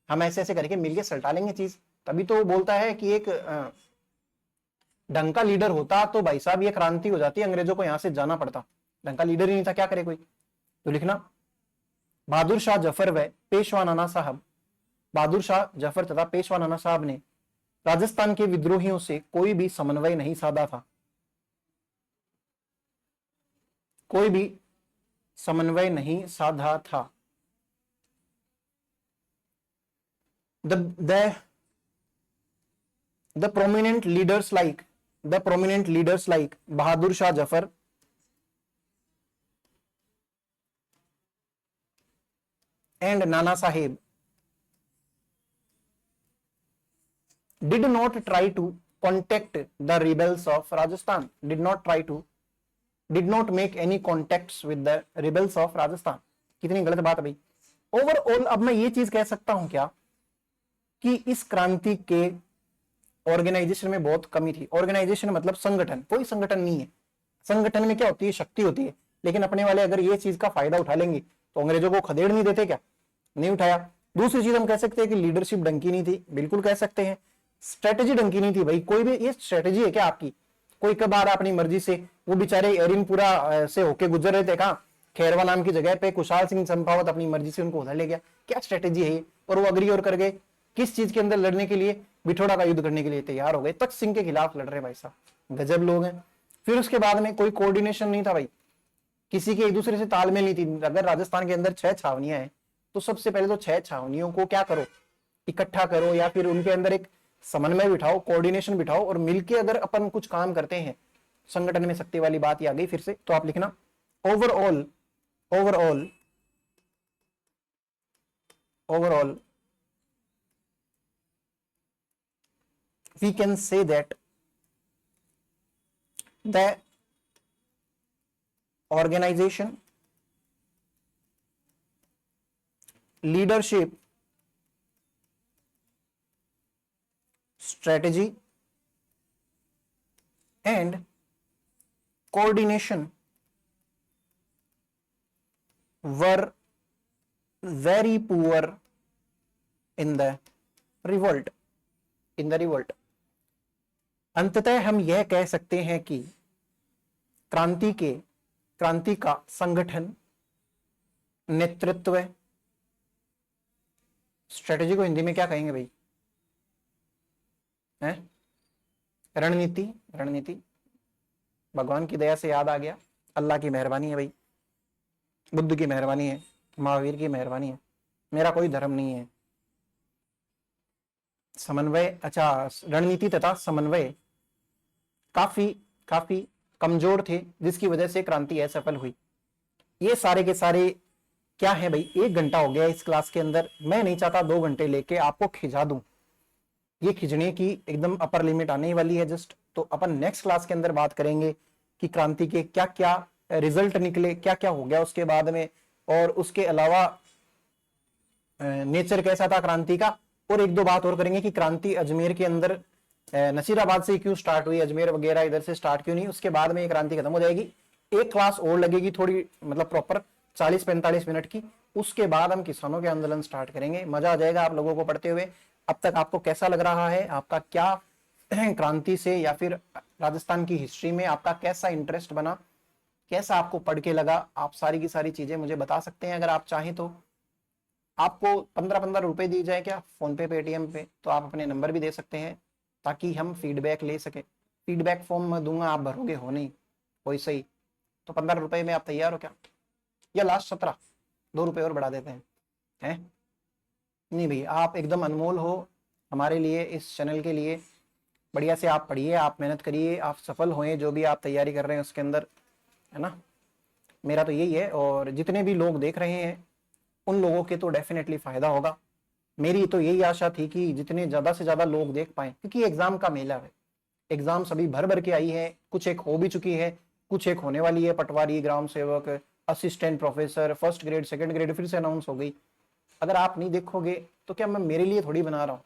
हम ऐसे ऐसे करके मिलके सल्टा लेंगे चीज, तभी तो वो बोलता है कि एक ढंग का लीडर होता तो भाई साहब ये क्रांति हो जाती, अंग्रेजों को यहां से जाना पड़ता। ढंग का लीडर ही नहीं था, क्या करे कोई? तो लिखना, बहादुर शाह जफर व पेशवा नाना साहब, बहादुर शाह जफर तथा पेशवा नाना साहब ने राजस्थान के विद्रोहियों से कोई भी समन्वय नहीं साधा था। कोई भी समन्वय नहीं साधा था। The prominent leaders like Bahadur Shah Jafar and Nana Sahib did not try to contact the rebels of Rajasthan, did not make any contacts with the rebels of Rajasthan। कितनी गलत बात है भाई। ओवरऑल अब मैं ये चीज कह सकता हूं क्या कि इस क्रांति के ऑर्गेनाइजेशन में बहुत कमी थी। ऑर्गेनाइजेशन मतलब संगठन, कोई संगठन नहीं है। संगठन में क्या होती है? शक्ति होती है। लेकिन अपने वाले अगर ये चीज का फायदा उठा लेंगे तो अंग्रेजों को खदेड़ नहीं देते क्या? नहीं उठाया। दूसरी चीज हम कह सकते हैं कि लीडरशिप ढंग नहीं थी, बिल्कुल कह सकते हैं। स्ट्रेटेजी ढंग नहीं थी भाई। कोई भी ये स्ट्रेटेजी है क्या आपकी? कोई कब आ रहा अपनी मर्जी से? वो बेचारे एरिनपुरा से होके गुजर रहे थे, कहा खैरवा नाम की जगह पे, कुशाल सिंह चंपावत अपनी मर्जी से उनको उधर ले गया। क्या स्ट्रेटेजी है ये? और वो अग्री और कर गए किस चीज के अंदर लड़ने के लिए? बिठोड़ा का युद्ध करने के लिए तैयार हो गए। तख्त सिंह के खिलाफ लड़ रहे भाई साहब, गजब लोग हैं। फिर उसके बाद में कोई कोऑर्डिनेशन नहीं था भाई, किसी के एक दूसरे से तालमेल नहीं थी। अगर राजस्थान के अंदर 6 छावनियां हैं तो सबसे पहले तो 6 छावनियों को क्या करो? इकट्ठा करो, या फिर उनके अंदर एक समन्वय बिठाओ, कोऑर्डिनेशन बिठाओ, और मिलके अगर अपन कुछ काम करते हैं, संगठन में शक्ति वाली बात ही आ गई फिर से। तो आप लिखना, overall we can say that the organization, leadership, strategy and coordination were very poor in the revolt। अंततः हम यह कह सकते हैं कि क्रांति का संगठन, नेतृत्व, स्ट्रेटेजी को हिंदी में क्या कहेंगे भाई? हैं? रणनीति। भगवान की दया से याद आ गया, अल्लाह की मेहरबानी है भाई, बुद्ध की मेहरबानी है, महावीर की मेहरबानी है, मेरा कोई धर्म नहीं है। समन्वय, अच्छा, रणनीति तथा समन्वय काफी कमजोर थे, जिसकी वजह से क्रांति असफल हुई। ये सारे के सारे क्या है भाई? 1 घंटा हो गया इस क्लास के अंदर। मैं नहीं चाहता 2 घंटे लेके आपको खिंचा दूं, ये खिंचने की एकदम अपर लिमिट आने वाली है जस्ट। तो अपन नेक्स्ट क्लास के अंदर बात करेंगे कि क्रांति के क्या क्या रिजल्ट निकले, क्या क्या हो गया उसके बाद में, और उसके अलावा नेचर कैसा था क्रांति का, और एक दो बात और करेंगे कि क्रांति अजमेर के अंदर नसीराबाद से क्यों स्टार्ट हुई, अजमेर वगैरह इधर से स्टार्ट क्यों नहीं। उसके बाद में ये क्रांति खत्म हो जाएगी। एक क्लास और लगेगी थोड़ी, मतलब प्रॉपर 40-45 मिनट की। उसके बाद हम किसानों के आंदोलन स्टार्ट करेंगे। मजा आ जाएगा आप लोगों को पढ़ते हुए। अब तक आपको कैसा लग रहा है, आपका क्या क्रांति से या फिर राजस्थान की हिस्ट्री में आपका कैसा इंटरेस्ट बना, कैसा आपको पढ़ के लगा, आप सारी की सारी चीजें मुझे बता सकते हैं। अगर आप चाहें तो आपको 15-15 रुपए दी जाए क्या फोन पे पेटीएम पे, तो आप अपने नंबर भी दे सकते हैं ताकि हम फीडबैक ले सके। फीडबैक फॉर्म मैं दूंगा, आप भरोगे हो नहीं कोई सही, तो 15 रुपए में आप तैयार हो क्या, या लास्ट 17, 2 रुपए और बढ़ा देते हैं। नहीं भाई, आप एकदम अनमोल हो हमारे लिए, इस चैनल के लिए। बढ़िया से आप पढ़िए, आप मेहनत करिए, आप सफल होए जो भी आप तैयारी कर रहे हैं उसके अंदर, है ना। मेरा तो यही है, और जितने भी लोग देख रहे हैं उन लोगों के तो डेफिनेटली फायदा होगा। मेरी तो यही आशा थी कि जितने ज्यादा से ज्यादा लोग देख पाए, क्योंकि एग्जाम का मेला है। एग्जाम सभी भर भर के आई है, कुछ एक हो भी चुकी है, कुछ एक होने वाली है। पटवारी, ग्राम सेवक, assistant professor, first grade, second grade फिर से अनाउंस हो गई। अगर आप नहीं देखोगे तो क्या मैं मेरे लिए थोड़ी बना रहा हूँ,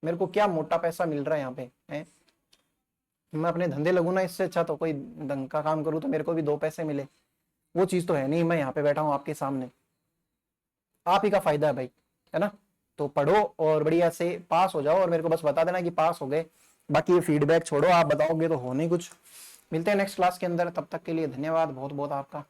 मेरे को क्या मोटा पैसा मिल रहा है यहाँ पे है। मैं अपने धंधे लगू ना, इससे अच्छा तो कोई ढंग का काम करूँ तो मेरे को भी 2 पैसे मिले। वो चीज तो है नहीं। मैं यहाँ पे बैठा हूँ आपके सामने, आप ही का फायदा है भाई, है ना। तो पढ़ो और बढ़िया से पास हो जाओ, और मेरे को बस बता देना कि पास हो गए। बाकी ये फीडबैक छोड़ो, आप बताओगे तो हो नहीं कुछ। मिलते हैं नेक्स्ट क्लास के अंदर, तब तक के लिए धन्यवाद बहुत बहुत आपका।